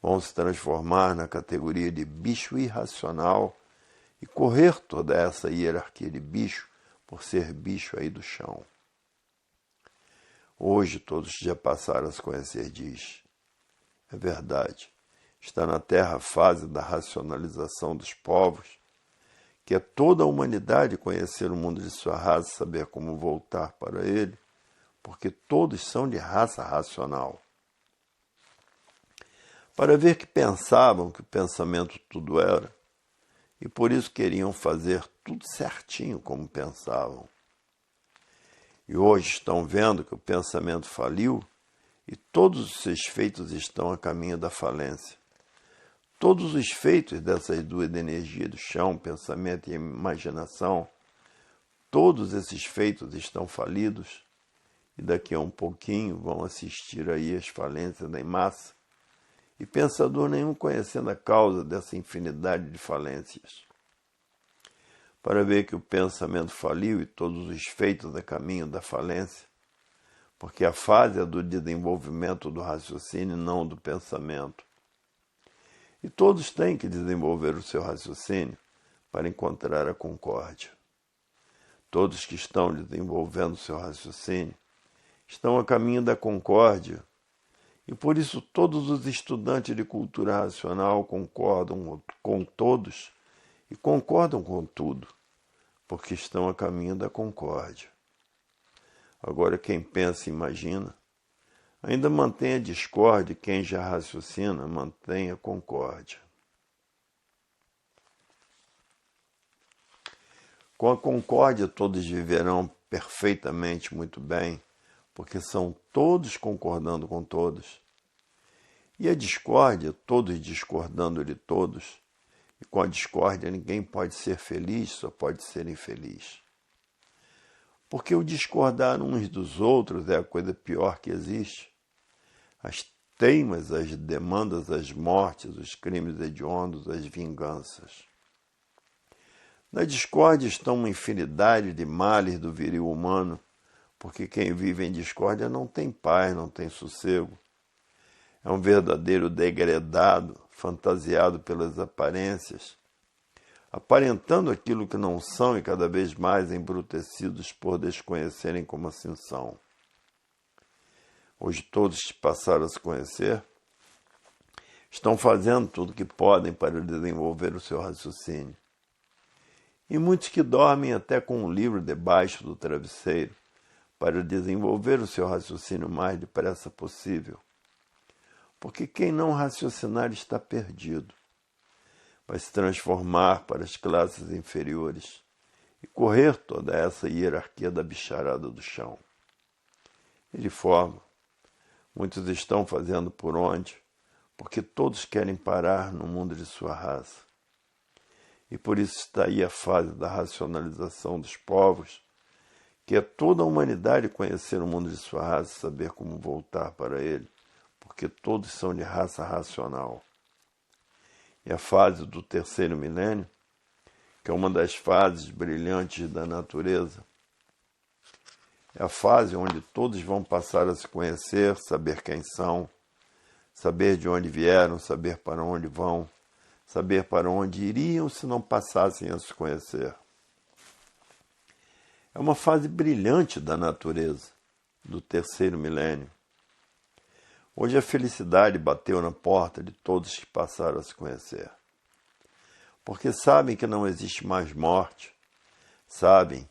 vão se transformar na categoria de bicho irracional e correr toda essa hierarquia de bicho por ser bicho aí do chão. Hoje todos já passaram a se conhecer, diz. É verdade. Está na Terra a fase da racionalização dos povos, que é toda a humanidade conhecer o mundo de sua raça, saber como voltar para ele, porque todos são de raça racional. Para ver que pensavam que o pensamento tudo era, e por isso queriam fazer tudo certinho como pensavam. E hoje estão vendo que o pensamento faliu e todos os seus feitos estão a caminho da falência. Todos os feitos dessas duas energias do chão, pensamento e imaginação, todos esses feitos estão falidos e daqui a um pouquinho vão assistir aí as falências em massa e pensador nenhum conhecendo a causa dessa infinidade de falências. para ver que o pensamento faliu e todos os feitos a caminho da falência, porque a fase é do desenvolvimento do raciocínio, não do pensamento. E todos têm que desenvolver o seu raciocínio para encontrar a concórdia. Todos que estão desenvolvendo o seu raciocínio estão a caminho da concórdia, e por isso todos os estudantes de cultura racional concordam com todos e concordam com tudo, porque estão a caminho da concórdia. Agora, quem pensa e imagina, ainda mantém a discórdia, e quem já raciocina, mantém a concórdia. Com a concórdia, todos viverão perfeitamente muito bem, porque são todos concordando com todos. E a discórdia, todos discordando de todos, e com a discórdia ninguém pode ser feliz, só pode ser infeliz. Porque o discordar uns dos outros é a coisa pior que existe. As teimas, as demandas, as mortes, os crimes hediondos, as vinganças. Na discórdia estão uma infinidade de males do viril humano, porque quem vive em discórdia não tem paz, não tem sossego. É um verdadeiro degradado, fantasiado pelas aparências, aparentando aquilo que não são e cada vez mais embrutecidos por desconhecerem como assim são. Hoje todos que passaram a se conhecer estão fazendo tudo o que podem para desenvolver o seu raciocínio. E muitos que dormem até com um livro debaixo do travesseiro para desenvolver o seu raciocínio o mais depressa possível. Porque quem não raciocinar está perdido. Vai se transformar para as classes inferiores e correr toda essa hierarquia da bicharada do chão. E de forma, muitos estão fazendo por onde, porque todos querem parar no mundo de sua raça. E por isso está aí a fase da racionalização dos povos, que é toda a humanidade conhecer o mundo de sua raça e saber como voltar para ele, porque todos são de raça racional. E a fase do terceiro milênio, que é uma das fases brilhantes da natureza, é a fase onde todos vão passar a se conhecer, saber quem são, saber de onde vieram, saber para onde vão, saber para onde iriam se não passassem a se conhecer. É uma fase brilhante da natureza, do terceiro milênio. Hoje a felicidade bateu na porta de todos que passaram a se conhecer. Porque sabem que não existe mais morte, sabem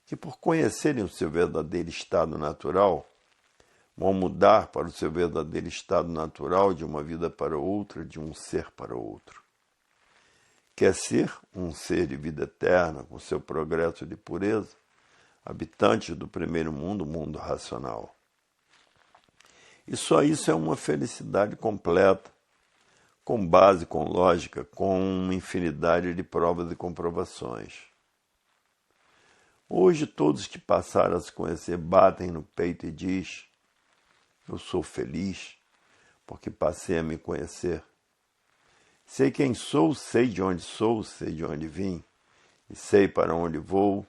que por conhecerem o seu verdadeiro estado natural, vão mudar para o seu verdadeiro estado natural de uma vida para outra, de um ser para outro. Quer ser um ser de vida eterna, com seu progresso de pureza, habitante do primeiro mundo, o mundo racional. E só isso é uma felicidade completa, com base, com lógica, com uma infinidade de provas e comprovações. Hoje todos que passaram a se conhecer batem no peito e dizem: eu sou feliz porque passei a me conhecer. Sei quem sou, sei de onde vim, e sei para onde vou,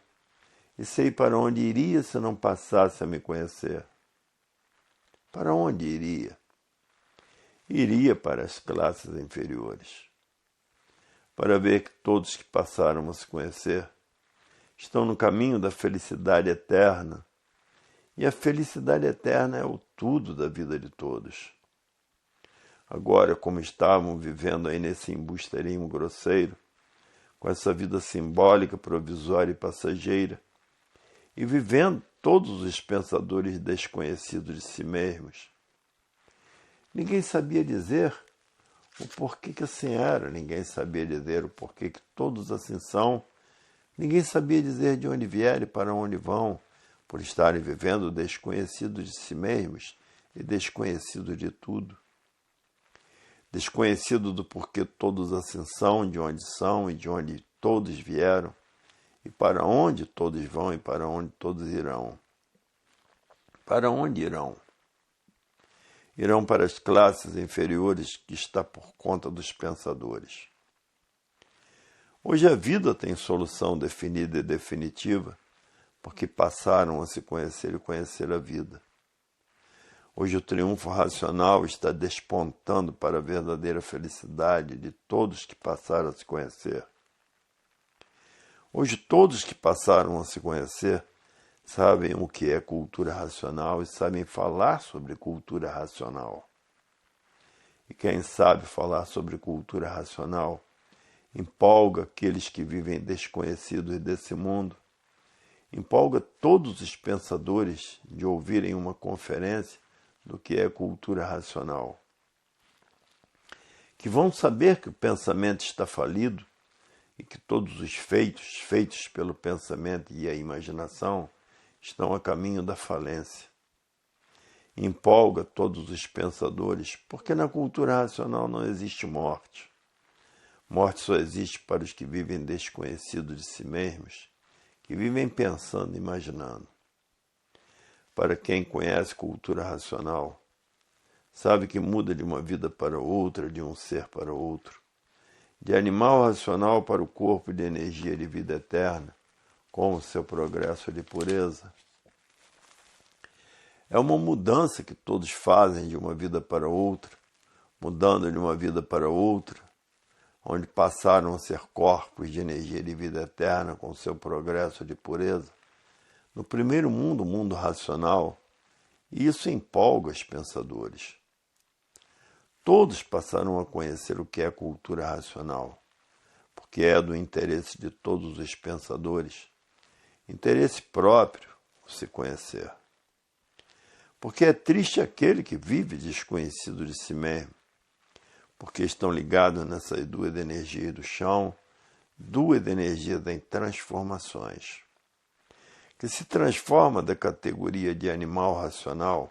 e sei para onde iria se não passasse a me conhecer. Para onde iria? Iria para as classes inferiores, para ver que todos que passaram a se conhecer estão no caminho da felicidade eterna, e a felicidade eterna é o tudo da vida de todos. Agora, como estavam vivendo aí nesse embusteirismo grosseiro, com essa vida simbólica, provisória e passageira, e vivendo todos os pensadores desconhecidos de si mesmos, ninguém sabia dizer o porquê que assim era, ninguém sabia dizer o porquê que todos assim são, ninguém sabia dizer de onde vieram e para onde vão, por estarem vivendo desconhecidos de si mesmos e desconhecidos de tudo. Desconhecido do porquê todos assim são, de onde todos vieram, e para onde todos vão e para onde todos irão. Para onde irão? Irão para as classes inferiores que está por conta dos pensadores. Hoje a vida tem solução definida e definitiva, porque passaram a se conhecer e conhecer a vida. Hoje o triunfo racional está despontando para a verdadeira felicidade de todos que passaram a se conhecer. Hoje todos que passaram a se conhecer sabem o que é cultura racional e sabem falar sobre cultura racional. E quem sabe falar sobre cultura racional empolga aqueles que vivem desconhecidos desse mundo, empolga todos os pensadores de ouvirem uma conferência do que é cultura racional, que vão saber que o pensamento está falido e que todos os feitos pelo pensamento e a imaginação estão a caminho da falência. Empolga todos os pensadores, porque na cultura racional não existe morte. Morte só existe para os que vivem desconhecidos de si mesmos, que vivem pensando e imaginando. Para quem conhece cultura racional, sabe que muda de uma vida para outra, de um ser para outro, de animal racional para o corpo de energia de vida eterna, com o seu progresso de pureza. É uma mudança que todos fazem de uma vida para outra, mudando de uma vida para outra, onde passaram a ser corpos de energia de vida eterna com seu progresso de pureza. No primeiro mundo, o mundo racional, e isso empolga os pensadores. Todos passaram a conhecer o que é cultura racional, porque é do interesse de todos os pensadores, interesse próprio o se conhecer. Porque é triste aquele que vive desconhecido de si mesmo, porque estão ligados nessas duas energias do chão, duas energias em transformações, que se transforma da categoria de animal racional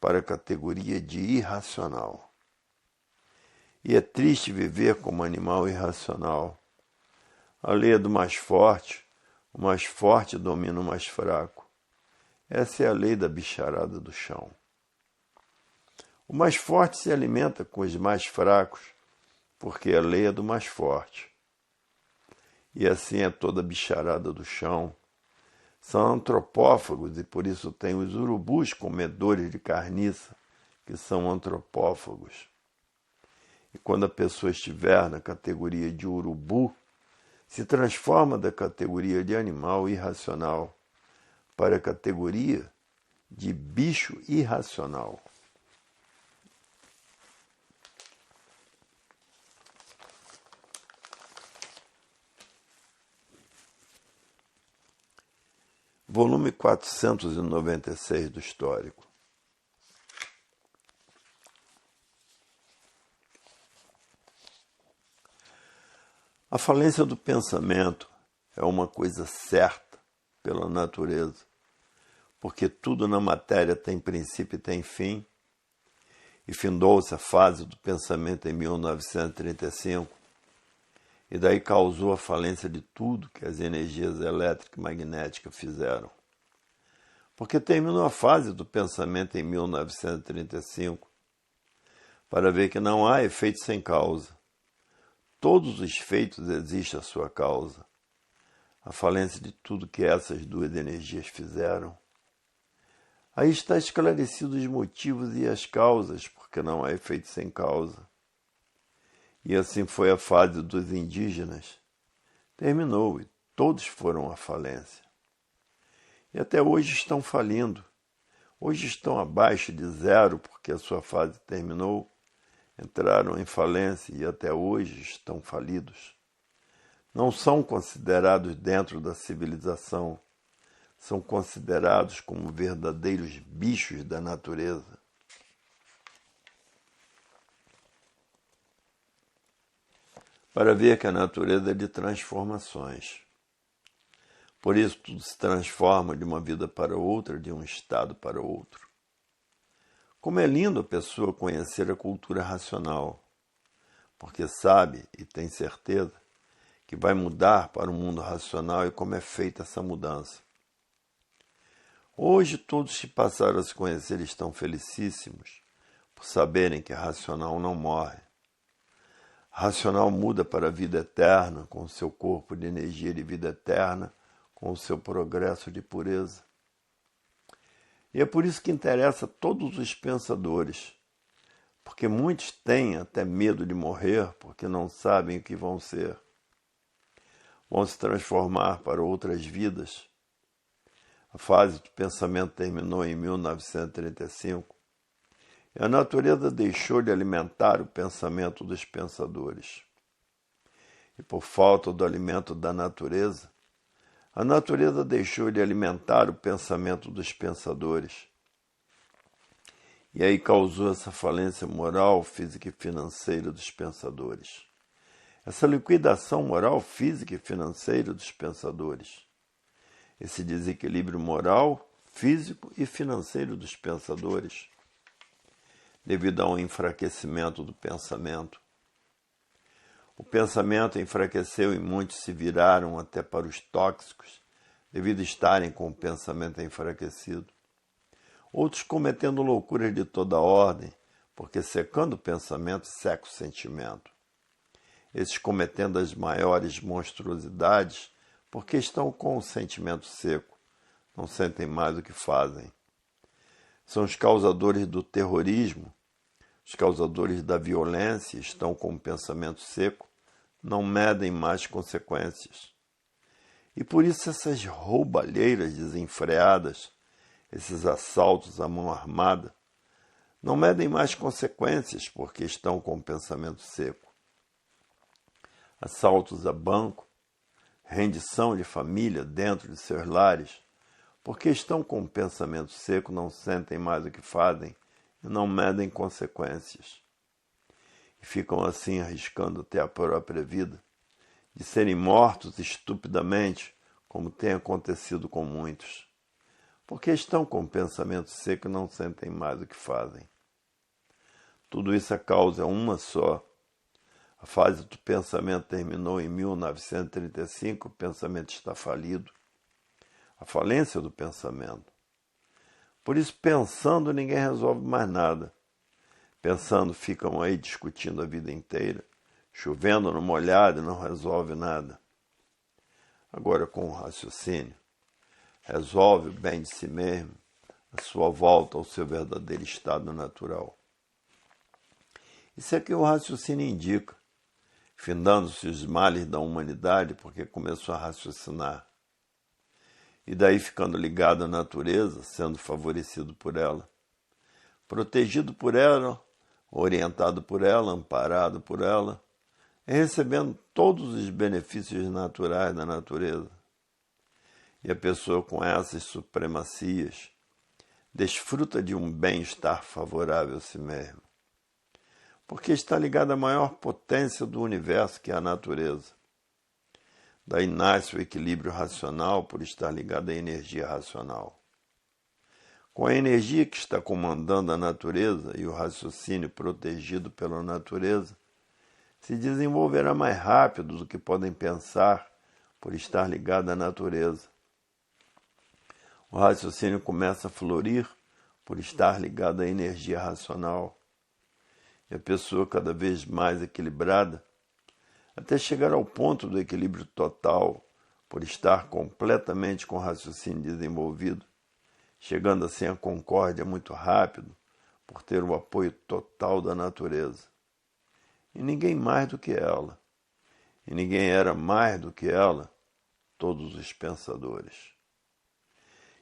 para a categoria de irracional. E é triste viver como animal irracional. A lei é do mais forte, o mais forte domina o mais fraco. Essa é a lei da bicharada do chão. O mais forte se alimenta com os mais fracos, porque a lei é do mais forte. E assim é toda a bicharada do chão. São antropófagos e por isso tem os urubus comedores de carniça, que são antropófagos. E quando a pessoa estiver na categoria de urubu, se transforma da categoria de animal irracional para a categoria de bicho irracional. Volume 496 do Histórico. A falência do pensamento é uma coisa certa pela natureza, porque tudo na matéria tem princípio e tem fim, e findou-se a fase do pensamento em 1935, e daí causou a falência de tudo que as energias elétricas e magnéticas fizeram. Porque terminou a fase do pensamento em 1935, para ver que não há efeito sem causa. Todos os feitos existe a sua causa. A falência de tudo que essas duas energias fizeram. Aí está esclarecido os motivos e as causas, porque não há efeito sem causa. E assim foi a fase dos indígenas. Terminou e todos foram à falência. E até hoje estão falindo. Hoje estão abaixo de zero, porque a sua fase terminou. Entraram em falência e até hoje estão falidos. Não são considerados dentro da civilização, são considerados como verdadeiros bichos da natureza. Para ver que a natureza é de transformações. Por isso tudo se transforma de uma vida para outra, de um estado para outro. Como é lindo a pessoa conhecer a cultura racional, porque sabe e tem certeza que vai mudar para o mundo racional e como é feita essa mudança. Hoje todos que passaram a se conhecer estão felicíssimos por saberem que a racional não morre. Racional muda para a vida eterna, com o seu corpo de energia de vida eterna, com o seu progresso de pureza. E é por isso que interessa a todos os pensadores, porque muitos têm até medo de morrer, porque não sabem o que vão ser. Vão se transformar para outras vidas. A fase do pensamento terminou em 1935, e a natureza deixou de alimentar o pensamento dos pensadores. E por falta do alimento da natureza, a natureza deixou de alimentar o pensamento dos pensadores. E aí causou essa falência moral, física e financeira dos pensadores. Essa liquidação moral, física e financeira dos pensadores. Esse desequilíbrio moral, físico e financeiro dos pensadores, devido ao enfraquecimento do pensamento. O pensamento enfraqueceu e muitos se viraram até para os tóxicos, devido a estarem com o pensamento enfraquecido. Outros cometendo loucuras de toda ordem, porque secando o pensamento seca o sentimento. Esses cometendo as maiores monstruosidades, porque estão com o sentimento seco, não sentem mais o que fazem. São os causadores do terrorismo, os causadores da violência, estão com o pensamento seco, não medem mais consequências. E por isso essas roubalheiras desenfreadas, esses assaltos à mão armada, não medem mais consequências porque estão com o pensamento seco. Assaltos a banco, rendição de família dentro de seus lares, porque estão com o pensamento seco, não sentem mais o que fazem e não medem consequências. E ficam assim arriscando até a própria vida, de serem mortos estupidamente, como tem acontecido com muitos, porque estão com o pensamento seco e não sentem mais o que fazem. Tudo isso a causa é uma só. A fase do pensamento terminou em 1935, o pensamento está falido. A falência do pensamento. Por isso, pensando, ninguém resolve mais nada. Pensando, ficam aí discutindo a vida inteira, chovendo no molhado e não resolve nada. Agora, com o raciocínio, resolve o bem de si mesmo, a sua volta ao seu verdadeiro estado natural. Isso é que o raciocínio indica, findando-se os males da humanidade porque começou a raciocinar. E daí ficando ligado à natureza, sendo favorecido por ela, protegido por ela, orientado por ela, amparado por ela, e recebendo todos os benefícios naturais da natureza. E a pessoa com essas supremacias desfruta de um bem-estar favorável a si mesmo, porque está ligado à maior potência do universo, que é a natureza. Daí nasce o equilíbrio racional por estar ligado à energia racional. Com a energia que está comandando a natureza e o raciocínio protegido pela natureza, se desenvolverá mais rápido do que podem pensar por estar ligado à natureza. O raciocínio começa a florir por estar ligado à energia racional. E a pessoa cada vez mais equilibrada, até chegar ao ponto do equilíbrio total, por estar completamente com o raciocínio desenvolvido, chegando assim à concórdia muito rápido, por ter o apoio total da natureza. E ninguém mais do que ela. E ninguém era mais do que ela, todos os pensadores.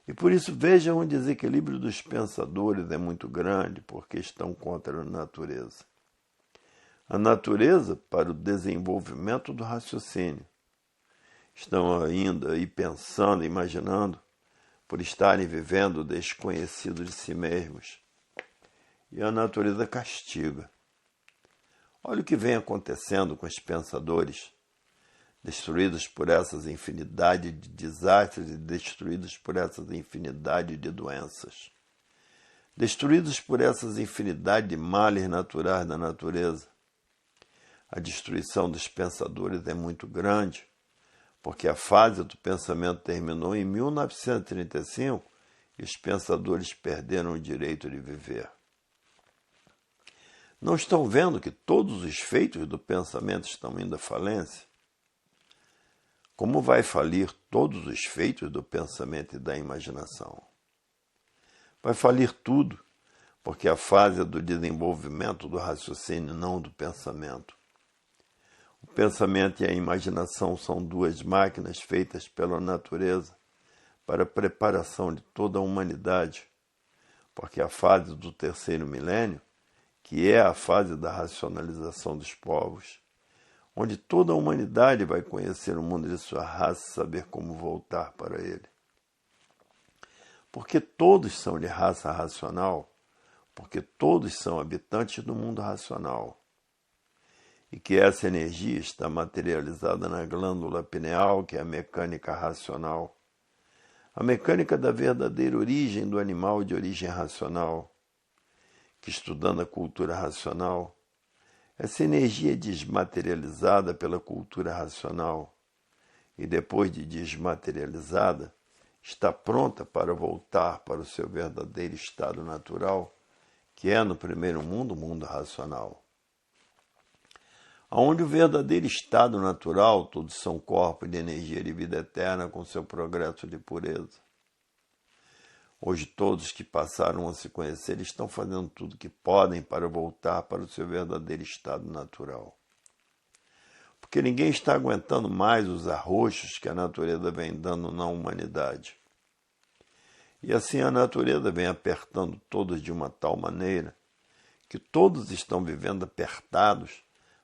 E por isso vejam, o desequilíbrio dos pensadores é muito grande, porque estão contra a natureza. A natureza para o desenvolvimento do raciocínio. Estão ainda aí pensando, imaginando, por estarem vivendo o desconhecido de si mesmos. E a natureza castiga. Olha o que vem acontecendo com os pensadores, destruídos por essas infinidade de desastres e destruídos por essas infinidade de doenças. Destruídos por essas infinidade de males naturais da natureza. A destruição dos pensadores é muito grande, porque a fase do pensamento terminou em 1935 e os pensadores perderam o direito de viver. Não estão vendo que todos os feitos do pensamento estão indo à falência? Como vai falir todos os feitos do pensamento e da imaginação? Vai falir tudo, porque a fase é do desenvolvimento do raciocínio, não do pensamento. O pensamento e a imaginação são duas máquinas feitas pela natureza para a preparação de toda a humanidade, porque a fase do terceiro milênio, que é a fase da racionalização dos povos, onde toda a humanidade vai conhecer o mundo de sua raça e saber como voltar para ele. Porque todos são de raça racional, porque todos são habitantes do mundo racional. E que essa energia está materializada na glândula pineal, que é a mecânica racional. A mecânica da verdadeira origem do animal de origem racional, que estudando a cultura racional, essa energia é desmaterializada pela cultura racional e depois de desmaterializada, está pronta para voltar para o seu verdadeiro estado natural, que é no primeiro mundo, o mundo racional. Onde o verdadeiro estado natural, todos são corpos de energia de vida eterna com seu progresso de pureza. Hoje todos que passaram a se conhecer estão fazendo tudo o que podem para voltar para o seu verdadeiro estado natural. Porque ninguém está aguentando mais os arroxos que a natureza vem dando na humanidade. E assim a natureza vem apertando todos de uma tal maneira que todos estão vivendo apertados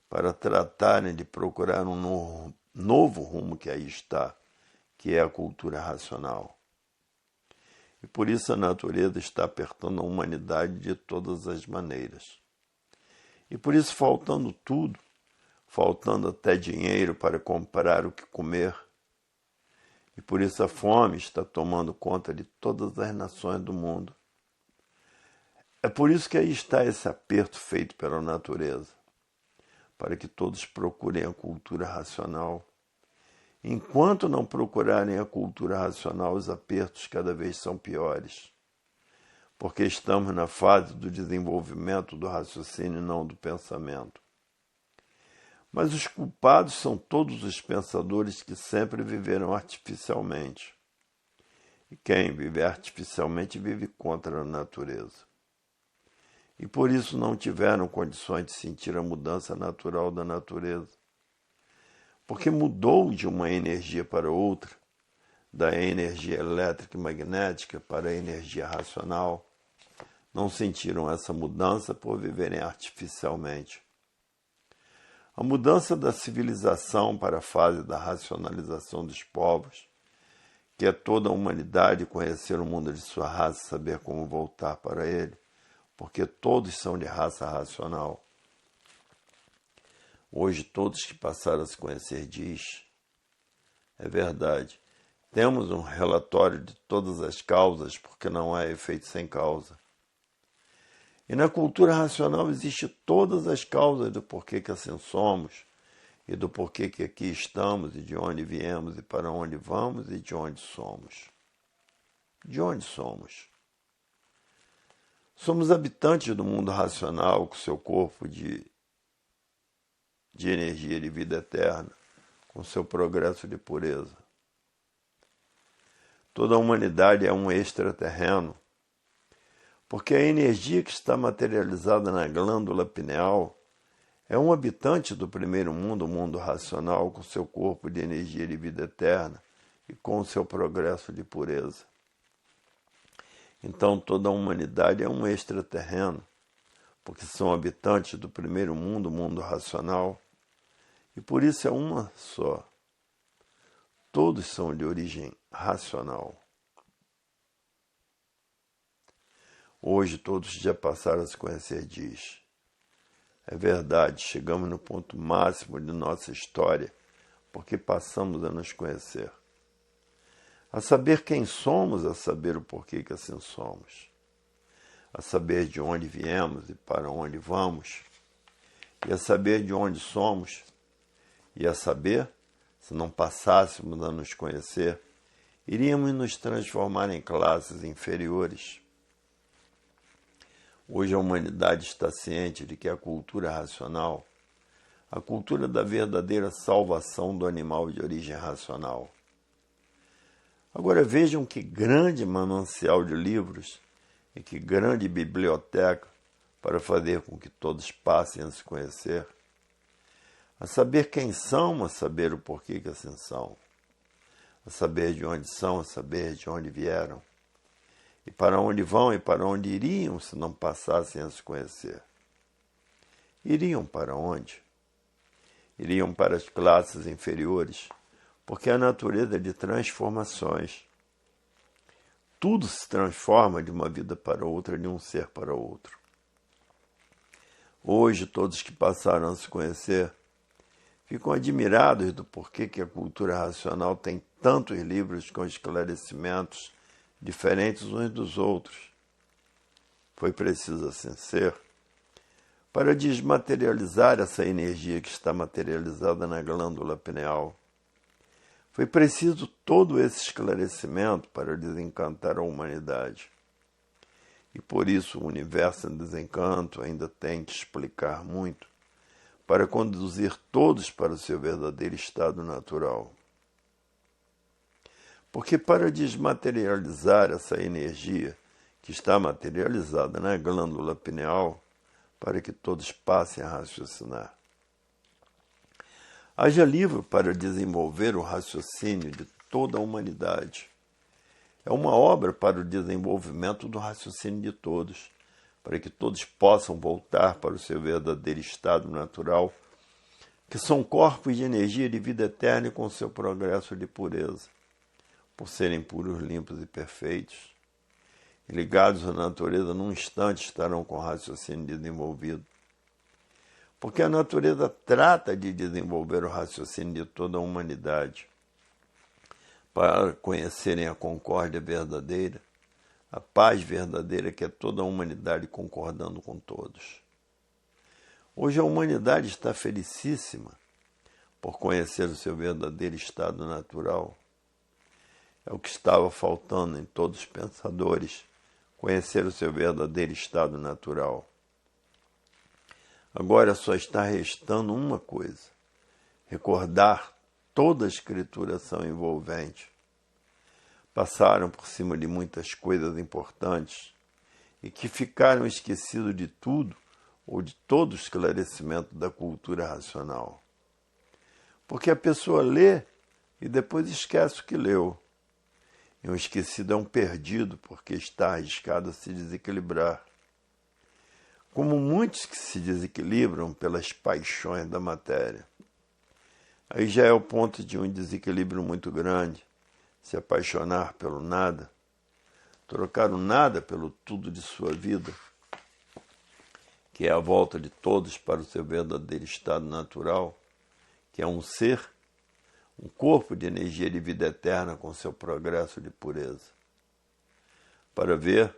para tratarem de procurar um novo rumo que aí está, que é a cultura racional. E por isso a natureza está apertando a humanidade de todas as maneiras. E por isso faltando tudo, faltando até dinheiro para comprar o que comer. E por isso a fome está tomando conta de todas as nações do mundo. É por isso que aí está esse aperto feito pela natureza, para que todos procurem a cultura racional. Enquanto não procurarem a cultura racional, os apertos cada vez são piores, porque estamos na fase do desenvolvimento do raciocínio e não do pensamento. Mas os culpados são todos os pensadores que sempre viveram artificialmente. E quem vive artificialmente vive contra a natureza. E por isso não tiveram condições de sentir a mudança natural da natureza. Porque mudou de uma energia para outra, da energia elétrica e magnética para a energia racional. Não sentiram essa mudança por viverem artificialmente. A mudança da civilização para a fase da racionalização dos povos, que é toda a humanidade conhecer o mundo de sua raça e saber como voltar para ele, porque todos são de raça racional. Hoje todos que passaram a se conhecer diz, é verdade, temos um relatório de todas as causas, porque não há efeito sem causa. E na cultura racional existe todas as causas do porquê que assim somos, e do porquê que aqui estamos, e de onde viemos, e para onde vamos, e de onde somos. De onde somos? Somos habitantes do mundo racional, com seu corpo de energia de vida eterna, com seu progresso de pureza. Toda a humanidade é um extraterreno, porque a energia que está materializada na glândula pineal é um habitante do primeiro mundo, o mundo racional, com seu corpo de energia de vida eterna e com seu progresso de pureza. Então toda a humanidade é um extraterreno, porque são habitantes do primeiro mundo, o mundo racional, e por isso é uma só. Todos são de origem racional. Hoje todos já passaram a se conhecer diz. É verdade, chegamos no ponto máximo de nossa história, porque passamos a nos conhecer. A saber quem somos, a saber o porquê que assim somos. A saber de onde viemos e para onde vamos. E a saber de onde somos. E a saber, se não passássemos a nos conhecer, iríamos nos transformar em classes inferiores. Hoje a humanidade está ciente de que a cultura racional, a cultura da verdadeira salvação do animal de origem racional. Agora vejam que grande manancial de livros e que grande biblioteca para fazer com que todos passem a se conhecer, a saber quem são, a saber o porquê que assim são, a saber de onde são, a saber de onde vieram, e para onde vão e para onde iriam se não passassem a se conhecer. Iriam para onde? Iriam para as classes inferiores, porque a natureza é de transformações. Tudo se transforma de uma vida para outra, de um ser para outro. Hoje, todos que passaram a se conhecer ficam admirados do porquê que a cultura racional tem tantos livros com esclarecimentos diferentes uns dos outros. Foi preciso assim ser para desmaterializar essa energia que está materializada na glândula pineal. Foi preciso todo esse esclarecimento para desencantar a humanidade. E por isso o universo em desencanto ainda tem que explicar muito para conduzir todos para o seu verdadeiro estado natural. Porque para desmaterializar essa energia que está materializada na glândula pineal, para que todos passem a raciocinar. Haja livro para desenvolver o raciocínio de toda a humanidade. É uma obra para o desenvolvimento do raciocínio de todos, para que todos possam voltar para o seu verdadeiro estado natural, que são corpos de energia de vida eterna e com seu progresso de pureza, por serem puros, limpos e perfeitos. E ligados à natureza, num instante estarão com o raciocínio desenvolvido. Porque a natureza trata de desenvolver o raciocínio de toda a humanidade, para conhecerem a concórdia verdadeira, a paz verdadeira que é toda a humanidade concordando com todos. Hoje a humanidade está felicíssima por conhecer o seu verdadeiro estado natural. É o que estava faltando em todos os pensadores, conhecer o seu verdadeiro estado natural. Agora só está restando uma coisa: recordar toda a escrituração envolvente. Passaram por cima de muitas coisas importantes e que ficaram esquecidos de tudo ou de todo o esclarecimento da cultura racional. Porque a pessoa lê e depois esquece o que leu. E um esquecido é um perdido porque está arriscado a se desequilibrar. Como muitos que se desequilibram pelas paixões da matéria. Aí já é o ponto de um desequilíbrio muito grande, se apaixonar pelo nada, trocar o nada pelo tudo de sua vida, que é a volta de todos para o seu verdadeiro estado natural, que é um ser, um corpo de energia de vida eterna com seu progresso de pureza. Para ver,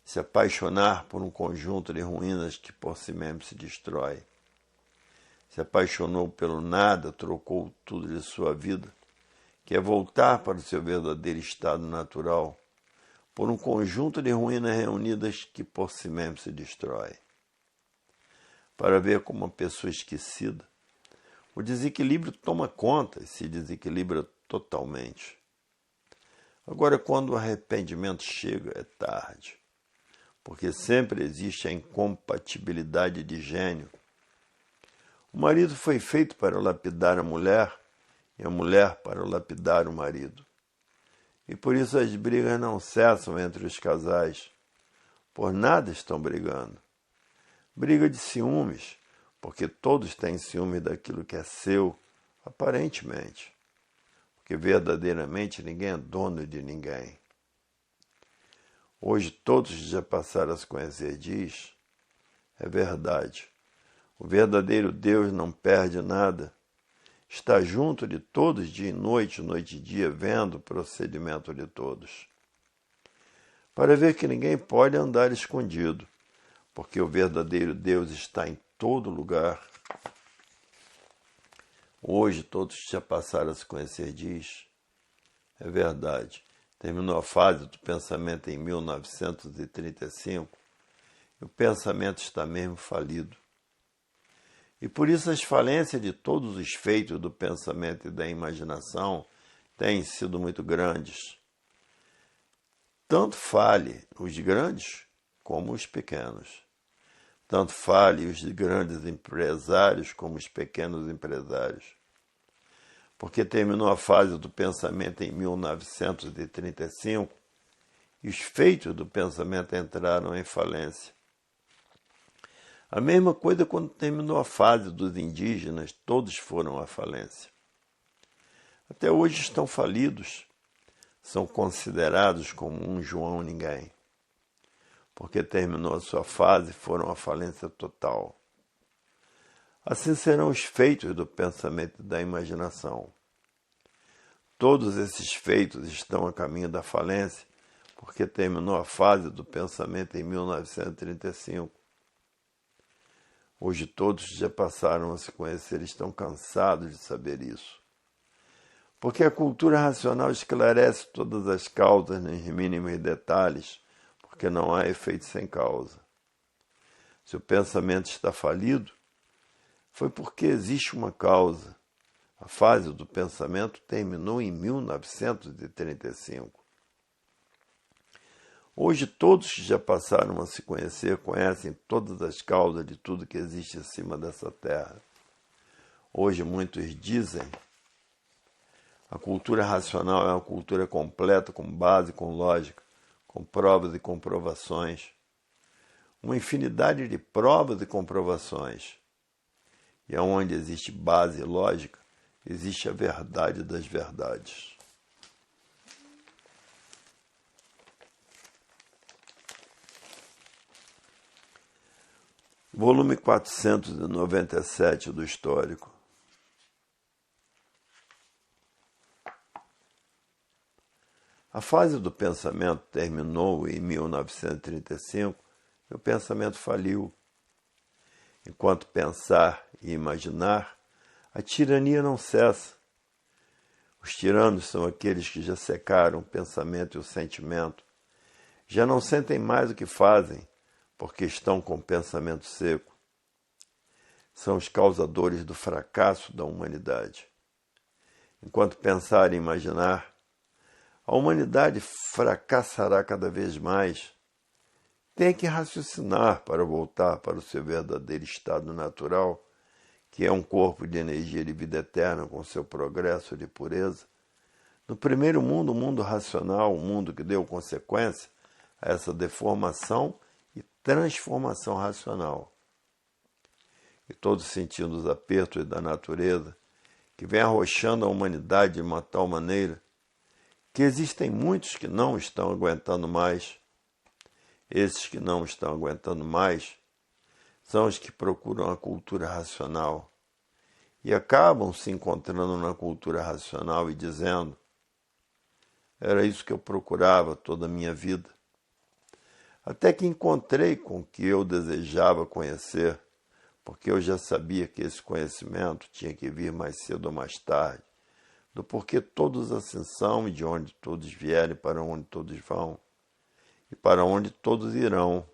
se apaixonar por um conjunto de ruínas que por si mesmo se destrói. Se apaixonou pelo nada, trocou tudo de sua vida, que é voltar para o seu verdadeiro estado natural, por um conjunto de ruínas reunidas que por si mesmo se destrói. Para ver como uma pessoa esquecida, o desequilíbrio toma conta e se desequilibra totalmente. Agora, quando o arrependimento chega, é tarde, porque sempre existe a incompatibilidade de gênio. O marido foi feito para lapidar a mulher e a mulher para lapidar o marido. E por isso as brigas não cessam entre os casais. Por nada estão brigando. Briga de ciúmes, porque todos têm ciúme daquilo que é seu, aparentemente. Porque verdadeiramente ninguém é dono de ninguém. Hoje todos já passaram a se conhecer diz, é verdade. O verdadeiro Deus não perde nada. Está junto de todos dia e noite, noite e dia, vendo o procedimento de todos. Para ver que ninguém pode andar escondido, porque o verdadeiro Deus está em todo lugar. Hoje todos já passaram a se conhecer diz, é verdade. Terminou a fase do pensamento em 1935, o pensamento está mesmo falido. E por isso as falências de todos os feitos do pensamento e da imaginação têm sido muito grandes. Tanto fale os grandes como os pequenos. Tanto fale os grandes empresários como os pequenos empresários. Porque terminou a fase do pensamento em 1935 e os feitos do pensamento entraram em falência. A mesma coisa quando terminou a fase dos indígenas, todos foram à falência. Até hoje estão falidos, são considerados como um João ninguém. Porque terminou a sua fase, foram à falência total. Assim serão os feitos do pensamento e da imaginação. Todos esses feitos estão a caminho da falência, porque terminou a fase do pensamento em 1935. Hoje todos já passaram a se conhecer e estão cansados de saber isso. Porque a cultura racional esclarece todas as causas nos mínimos detalhes, porque não há efeito sem causa. Se o pensamento está falido, foi porque existe uma causa. A fase do pensamento terminou em 1935. Hoje todos que já passaram a se conhecer conhecem todas as causas de tudo que existe acima dessa terra. Hoje muitos dizem a cultura racional é uma cultura completa, com base, com lógica, com provas e comprovações. Uma infinidade de provas e comprovações. E onde existe base e lógica, existe a verdade das verdades. Volume 497 do Histórico. A fase do pensamento terminou em 1935 e o pensamento faliu. Enquanto pensar e imaginar, a tirania não cessa. Os tiranos são aqueles que já secaram o pensamento e o sentimento. Já não sentem mais o que fazem, porque estão com o pensamento seco. São os causadores do fracasso da humanidade. Enquanto pensar e imaginar, a humanidade fracassará cada vez mais. Tem que raciocinar para voltar para o seu verdadeiro estado natural, que é um corpo de energia de vida eterna com seu progresso de pureza. No primeiro mundo, o mundo racional, o mundo que deu consequência a essa deformação e transformação racional. E todos sentindo os apertos da natureza, que vem arrochando a humanidade de uma tal maneira que existem muitos que não estão aguentando mais. Esses que não estão aguentando mais são os que procuram a cultura racional e acabam se encontrando na cultura racional e dizendo: era isso que eu procurava toda a minha vida. Até que encontrei com o que eu desejava conhecer, porque eu já sabia que esse conhecimento tinha que vir mais cedo ou mais tarde, do porquê todos assim são e de onde todos vierem, para onde todos vão e para onde todos irão.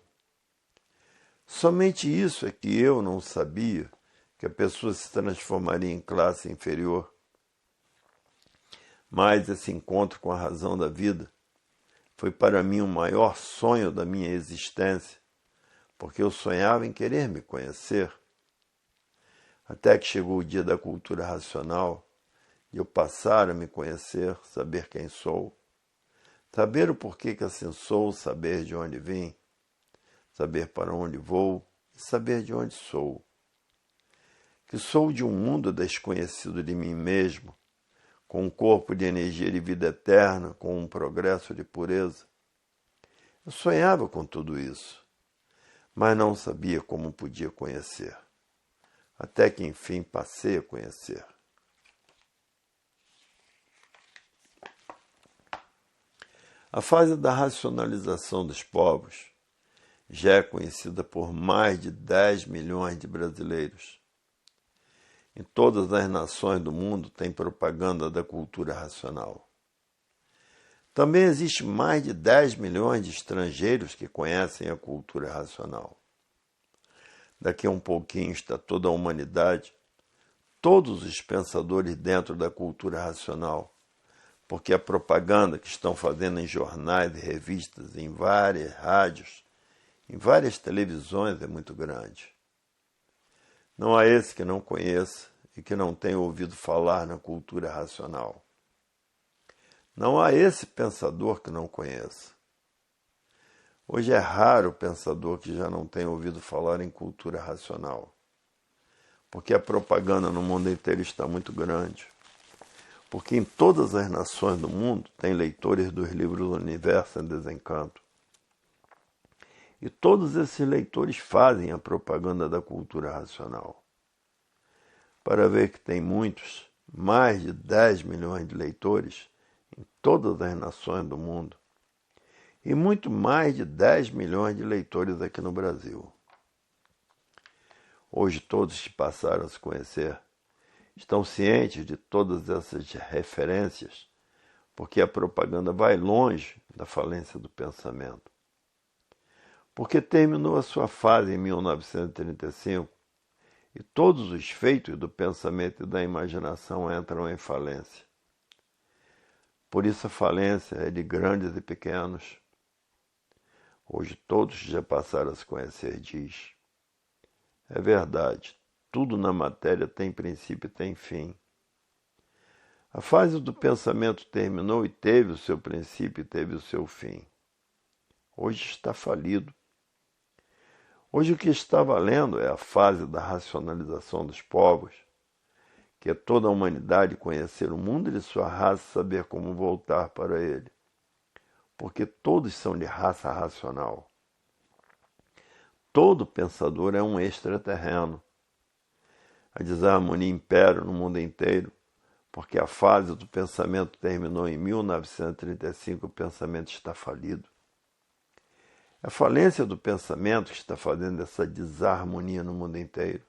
Somente isso é que eu não sabia, que a pessoa se transformaria em classe inferior. Mas esse encontro com a razão da vida foi para mim o maior sonho da minha existência, porque eu sonhava em querer me conhecer. Até que chegou o dia da cultura racional, e eu passar a me conhecer, saber quem sou, saber o porquê que assim sou, saber de onde vim, saber para onde vou e saber de onde sou. Que sou de um mundo desconhecido de mim mesmo, com um corpo de energia de vida eterna, com um progresso de pureza. Eu sonhava com tudo isso, mas não sabia como podia conhecer, até que enfim passei a conhecer. A fase da racionalização dos povos já é conhecida por mais de 10 milhões de brasileiros. Em todas as nações do mundo tem propaganda da cultura racional. Também existe mais de 10 milhões de estrangeiros que conhecem a cultura racional. Daqui a um pouquinho está toda a humanidade, todos os pensadores dentro da cultura racional, porque a propaganda que estão fazendo em jornais e revistas, em várias rádios, em várias televisões é muito grande. Não há esse que não conheça e que não tenha ouvido falar na cultura racional. Não há esse pensador que não conheça. Hoje é raro o pensador que já não tenha ouvido falar em cultura racional, porque a propaganda no mundo inteiro está muito grande, porque em todas as nações do mundo tem leitores dos livros do Universo em Desencanto. E todos esses leitores fazem a propaganda da cultura racional. Para ver que tem muitos, mais de 10 milhões de leitores em todas as nações do mundo, e muito mais de 10 milhões de leitores aqui no Brasil. Hoje todos que passaram a se conhecer estão cientes de todas essas referências, porque a propaganda vai longe da falência do pensamento. Porque terminou a sua fase em 1935 e todos os feitos do pensamento e da imaginação entram em falência. Por isso a falência é de grandes e pequenos. Hoje todos já passaram a se conhecer, diz. É verdade, tudo na matéria tem princípio e tem fim. A fase do pensamento terminou e teve o seu princípio e teve o seu fim. Hoje está falido. Hoje o que está valendo é a fase da racionalização dos povos, que é toda a humanidade conhecer o mundo de sua raça e saber como voltar para ele. Porque todos são de raça racional. Todo pensador é um extraterreno. A desarmonia impera no mundo inteiro, porque a fase do pensamento terminou em 1935 e o pensamento está falido. É a falência do pensamento que está fazendo essa desarmonia no mundo inteiro.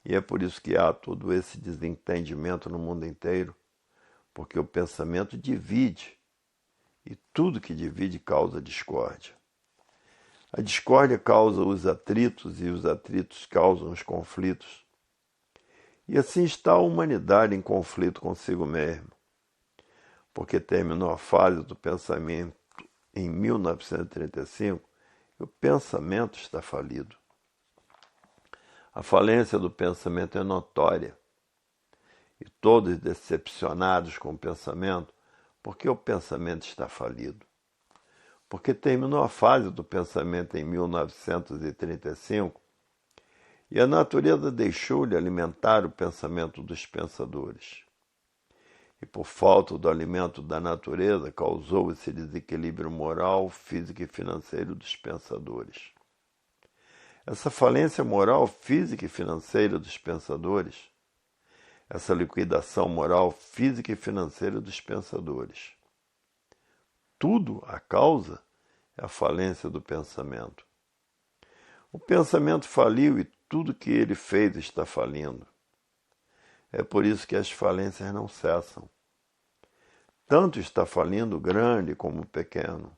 E é por isso que há todo esse desentendimento no mundo inteiro, porque o pensamento divide, e tudo que divide causa discórdia. A discórdia causa os atritos, e os atritos causam os conflitos. E assim está a humanidade em conflito consigo mesma, porque terminou a fase do pensamento em 1935 e o pensamento está falido. A falência do pensamento é notória e todos decepcionados com o pensamento porque o pensamento está falido. Porque terminou a fase do pensamento em 1935 e a natureza deixou de alimentar o pensamento dos pensadores. E por falta do alimento da natureza, causou esse desequilíbrio moral, físico e financeiro dos pensadores. Essa falência moral, física e financeira dos pensadores, essa liquidação moral, física e financeira dos pensadores, tudo a causa é a falência do pensamento. O pensamento faliu e tudo que ele fez está falindo. É por isso que as falências não cessam. Tanto está falindo o grande como o pequeno.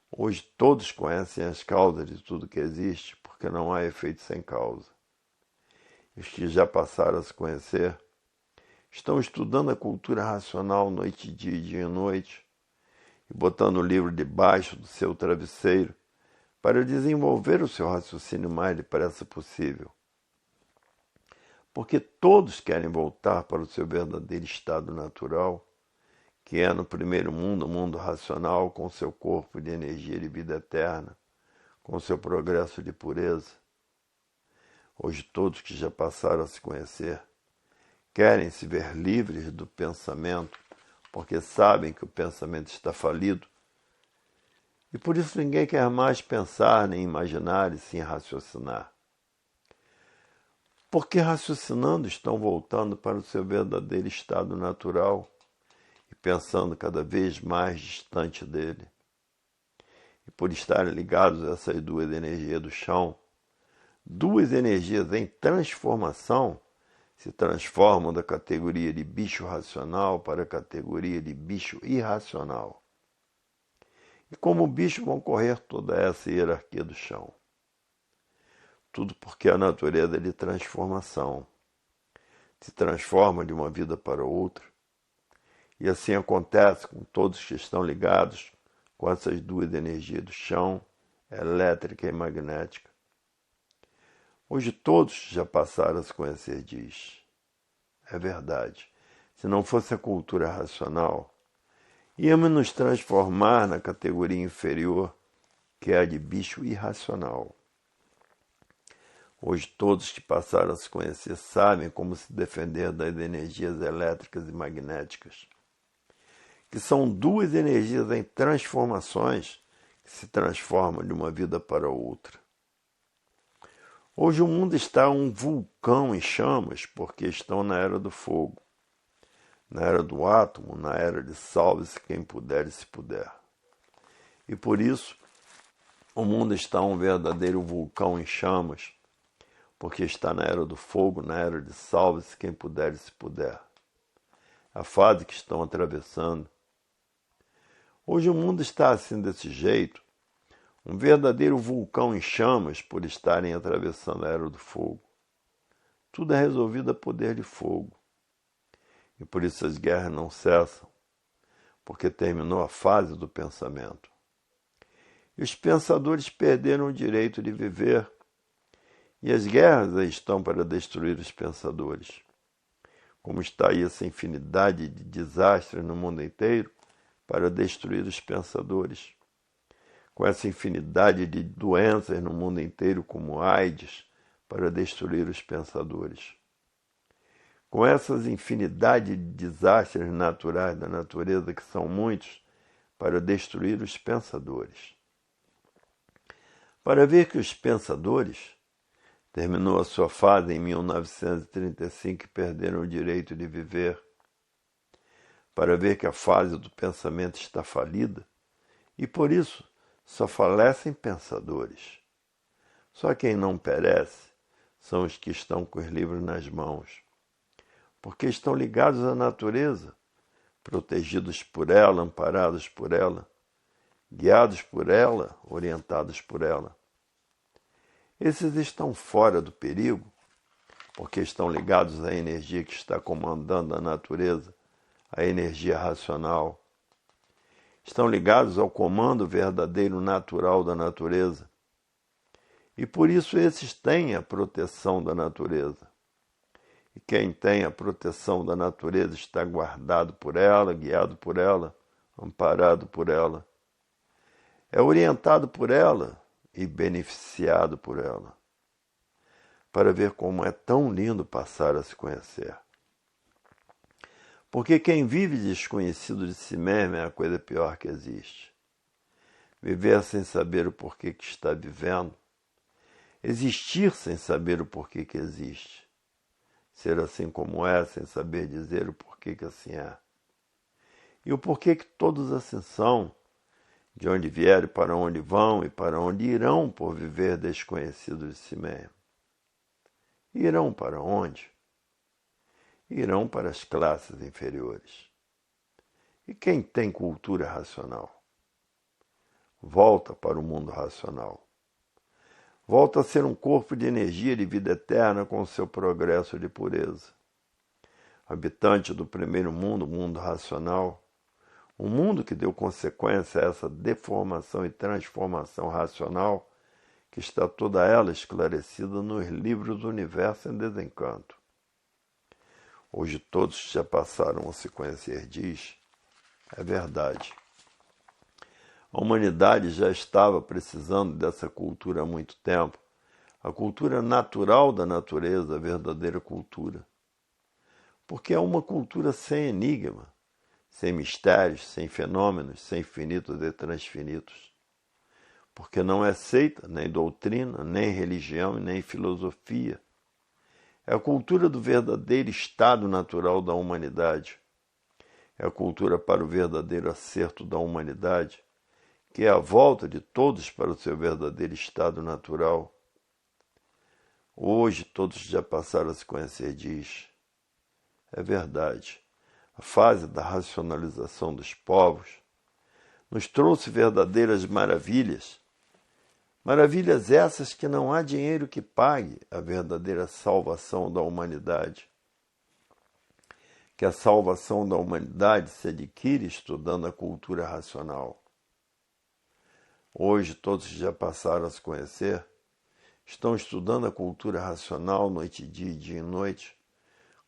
Hoje todos conhecem as causas de tudo que existe, porque não há efeito sem causa. Os que já passaram a se conhecer estão estudando a cultura racional noite e dia e noite, e botando o livro debaixo do seu travesseiro para desenvolver o seu raciocínio mais depressa possível. Porque todos querem voltar para o seu verdadeiro estado natural, que é no primeiro mundo, o mundo racional, com seu corpo de energia de vida eterna, com seu progresso de pureza. Hoje todos que já passaram a se conhecer querem se ver livres do pensamento, porque sabem que o pensamento está falido, e por isso ninguém quer mais pensar, nem imaginar e sim raciocinar. Porque raciocinando estão voltando para o seu verdadeiro estado natural e pensando cada vez mais distante dele. E por estarem ligados a essas duas energias do chão, duas energias em transformação, se transformam da categoria de bicho racional para a categoria de bicho irracional. E como bicho vão correr toda essa hierarquia do chão. tudo porque a natureza é de transformação. Se transforma de uma vida para outra. E assim acontece com todos que estão ligados com essas duas energias do chão, elétrica e magnética. Hoje todos já passaram a se conhecer disso. É verdade. Se não fosse a cultura racional, íamos nos transformar na categoria inferior, que é a de bicho irracional. Hoje todos que passaram a se conhecer sabem como se defender das energias elétricas e magnéticas, que são duas energias em transformações que se transformam de uma vida para outra. Hoje o mundo está um vulcão em chamas porque estão na era do fogo, na era do átomo, na era de salve-se quem puder e se puder. E por isso o mundo está um verdadeiro vulcão em chamas, porque está na era do fogo, na era de salve-se quem puder e se puder. A fase que estão atravessando. Hoje o mundo está assim desse jeito, um verdadeiro vulcão em chamas por estarem atravessando a era do fogo. Tudo é resolvido a poder de fogo. E por isso as guerras não cessam, porque terminou a fase do pensamento. E os pensadores perderam o direito de viver. E as guerras aí estão para destruir os pensadores. Como está aí essa infinidade de desastres no mundo inteiro para destruir os pensadores. Com essa infinidade de doenças no mundo inteiro, como AIDS, para destruir os pensadores. Com essas infinidade de desastres naturais da natureza, que são muitos, para destruir os pensadores. Para ver que os pensadores terminou a sua fase em 1935 e perderam o direito de viver. Para ver que a fase do pensamento está falida e por isso só falecem pensadores. Só quem não perece são os que estão com os livros nas mãos, porque estão ligados à natureza, protegidos por ela, amparados por ela, guiados por ela, orientados por ela. Esses estão fora do perigo, porque estão ligados à energia que está comandando a natureza, a energia racional. Estão ligados ao comando verdadeiro natural da natureza. E por isso esses têm a proteção da natureza. E quem tem a proteção da natureza está guardado por ela, guiado por ela, amparado por ela. É orientado por ela e beneficiado por ela, para ver como é tão lindo passar a se conhecer. Porque quem vive desconhecido de si mesmo é a coisa pior que existe. Viver sem saber o porquê que está vivendo, existir sem saber o porquê que existe, ser assim como é, sem saber dizer o porquê que assim é. E o porquê que todos assim são, de onde vieram, para onde vão e para onde irão por viver desconhecidos de si mesmo. Irão para onde? Irão para as classes inferiores. E quem tem cultura racional? Volta para o mundo racional. Volta a ser um corpo de energia de vida eterna com seu progresso de pureza. Habitante do primeiro mundo, o mundo racional, um mundo que deu consequência a essa deformação e transformação racional, que está toda ela esclarecida nos livros do Universo em Desencanto. Hoje todos já passaram a se conhecer disso. É verdade. A humanidade já estava precisando dessa cultura há muito tempo. A cultura natural da natureza, a verdadeira cultura. Porque é uma cultura sem enigma, sem mistérios, sem fenômenos, sem finitos e transfinitos. Porque não é seita, nem doutrina, nem religião e nem filosofia. É a cultura do verdadeiro estado natural da humanidade. É a cultura para o verdadeiro acerto da humanidade, que é a volta de todos para o seu verdadeiro estado natural. Hoje todos já passaram a se conhecer disso. É verdade. A fase da racionalização dos povos nos trouxe verdadeiras maravilhas, Maravilhas essas que não há dinheiro que pague a verdadeira salvação da humanidade. Que a salvação da humanidade se adquire estudando a cultura racional. Hoje, todos que já passaram a se conhecer, estão estudando a cultura racional noite e dia e noite,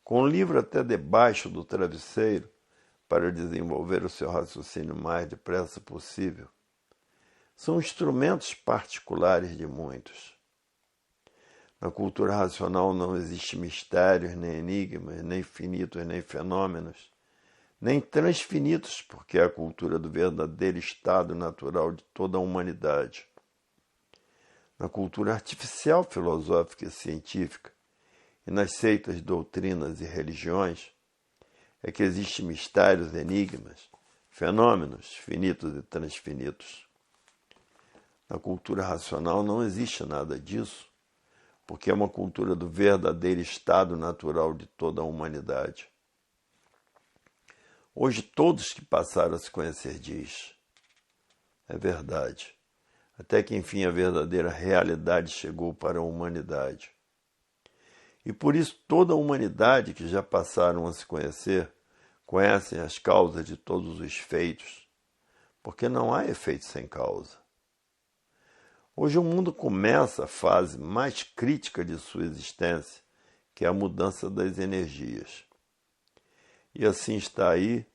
com o livro até debaixo do travesseiro, para desenvolver o seu raciocínio o mais depressa possível. São instrumentos particulares de muitos. Na cultura racional não existe mistérios, nem enigmas, nem finitos, nem fenômenos, nem transfinitos, porque é a cultura do verdadeiro estado natural de toda a humanidade. Na cultura artificial, filosófica e científica, e nas seitas, doutrinas e religiões, é que existem mistérios, enigmas, fenômenos finitos e transfinitos. Na cultura racional não existe nada disso, porque é uma cultura do verdadeiro estado natural de toda a humanidade. Hoje todos que passaram a se conhecer diz, é verdade, até que enfim a verdadeira realidade chegou para a humanidade. E por isso toda a humanidade que já passaram a se conhecer, conhecem as causas de todos os efeitos, porque não há efeito sem causa. Hoje o mundo começa a fase mais crítica de sua existência, que é a mudança das energias. E assim está aí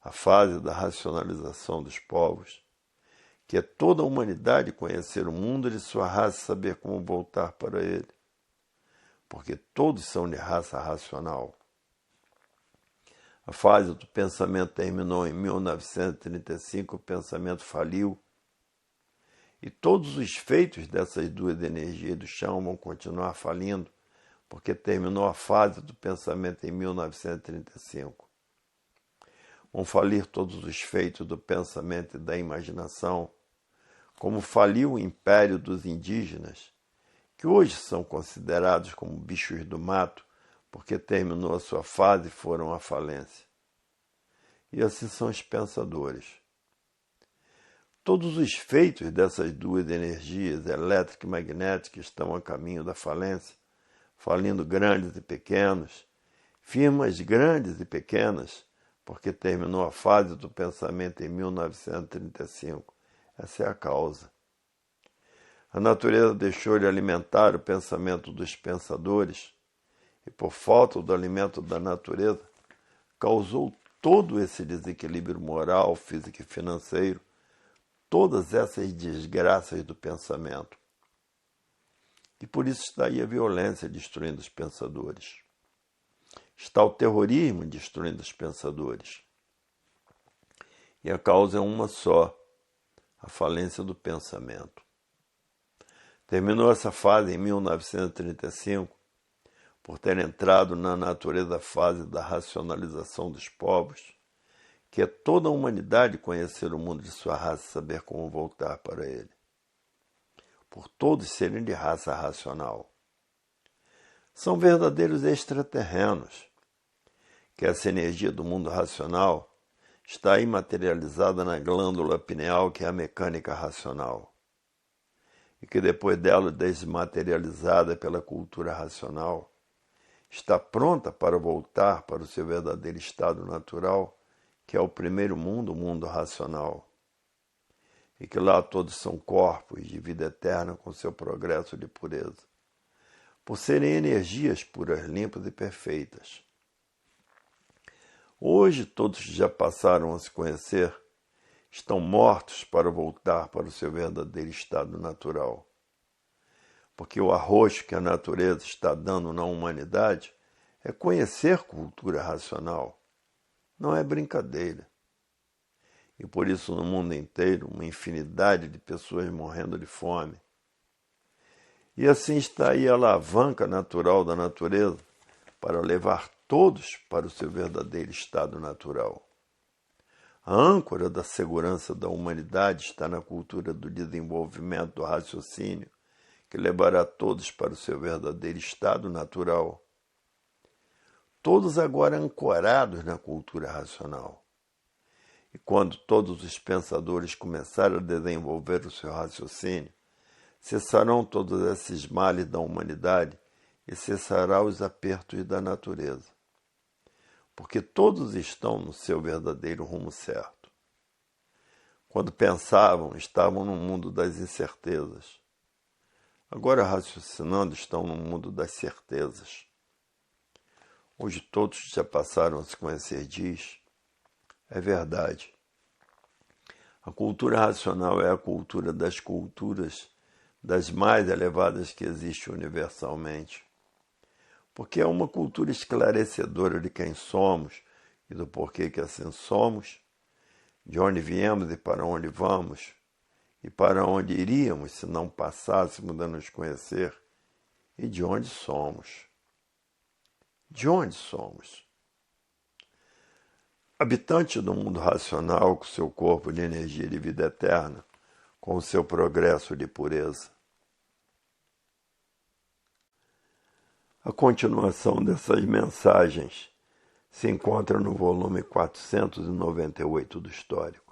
a fase da racionalização dos povos, que é toda a humanidade conhecer o mundo de sua raça e saber como voltar para ele, porque todos são de raça racional. A fase do pensamento terminou em 1935, o pensamento faliu, e todos os feitos dessas duas energias do chão vão continuar falindo, porque terminou a fase do pensamento em 1935. Vão falir todos os feitos do pensamento e da imaginação, como faliu o império dos indígenas, que hoje são considerados como bichos do mato, porque terminou a sua fase e foram à falência. E assim são os pensadores. Todos os feitos dessas duas energias, elétrica e magnética, estão a caminho da falência, falindo grandes e pequenos, firmas grandes e pequenas, porque terminou a fase do pensamento em 1935. Essa é a causa. A natureza deixou de alimentar o pensamento dos pensadores e, por falta do alimento da natureza, causou todo esse desequilíbrio moral, físico e financeiro, todas essas desgraças do pensamento. E por isso está aí a violência destruindo os pensadores. Está o terrorismo destruindo os pensadores. E a causa é uma só, a falência do pensamento. Terminou essa fase em 1935, por ter entrado na natureza fase da racionalização dos povos, que é toda a humanidade conhecer o mundo de sua raça e saber como voltar para ele. Por todos serem de raça racional. São verdadeiros extraterrenos, que essa energia do mundo racional está imaterializada na glândula pineal, que é a mecânica racional, e que depois dela desmaterializada pela cultura racional, está pronta para voltar para o seu verdadeiro estado natural, que é o primeiro mundo, o mundo racional, e que lá todos são corpos de vida eterna com seu progresso de pureza, por serem energias puras, limpas e perfeitas. Hoje todos que já passaram a se conhecer estão mortos para voltar para o seu verdadeiro estado natural, porque o arroxo que a natureza está dando na humanidade é conhecer cultura racional. Não é brincadeira. E por isso no mundo inteiro uma infinidade de pessoas morrendo de fome. E assim está aí a alavanca natural da natureza para levar todos para o seu verdadeiro estado natural. A âncora da segurança da humanidade está na cultura do desenvolvimento do raciocínio, que levará todos para o seu verdadeiro estado natural. Todos agora ancorados na cultura racional. E quando todos os pensadores começarem a desenvolver o seu raciocínio, cessarão todos esses males da humanidade e cessará os apertos da natureza, porque todos estão no seu verdadeiro rumo certo. Quando pensavam, estavam no mundo das incertezas. Agora, raciocinando, estão no mundo das certezas. Hoje todos já passaram a se conhecer, diz. É verdade. A cultura racional é a cultura das culturas, das mais elevadas que existe universalmente. Porque é uma cultura esclarecedora de quem somos e do porquê que assim somos, de onde viemos e para onde vamos, e para onde iríamos se não passássemos a nos conhecer, e de onde somos. De onde somos? Habitante do mundo racional, com seu corpo de energia de vida eterna, com o seu progresso de pureza. A continuação dessas mensagens se encontra no volume 498 do Histórico.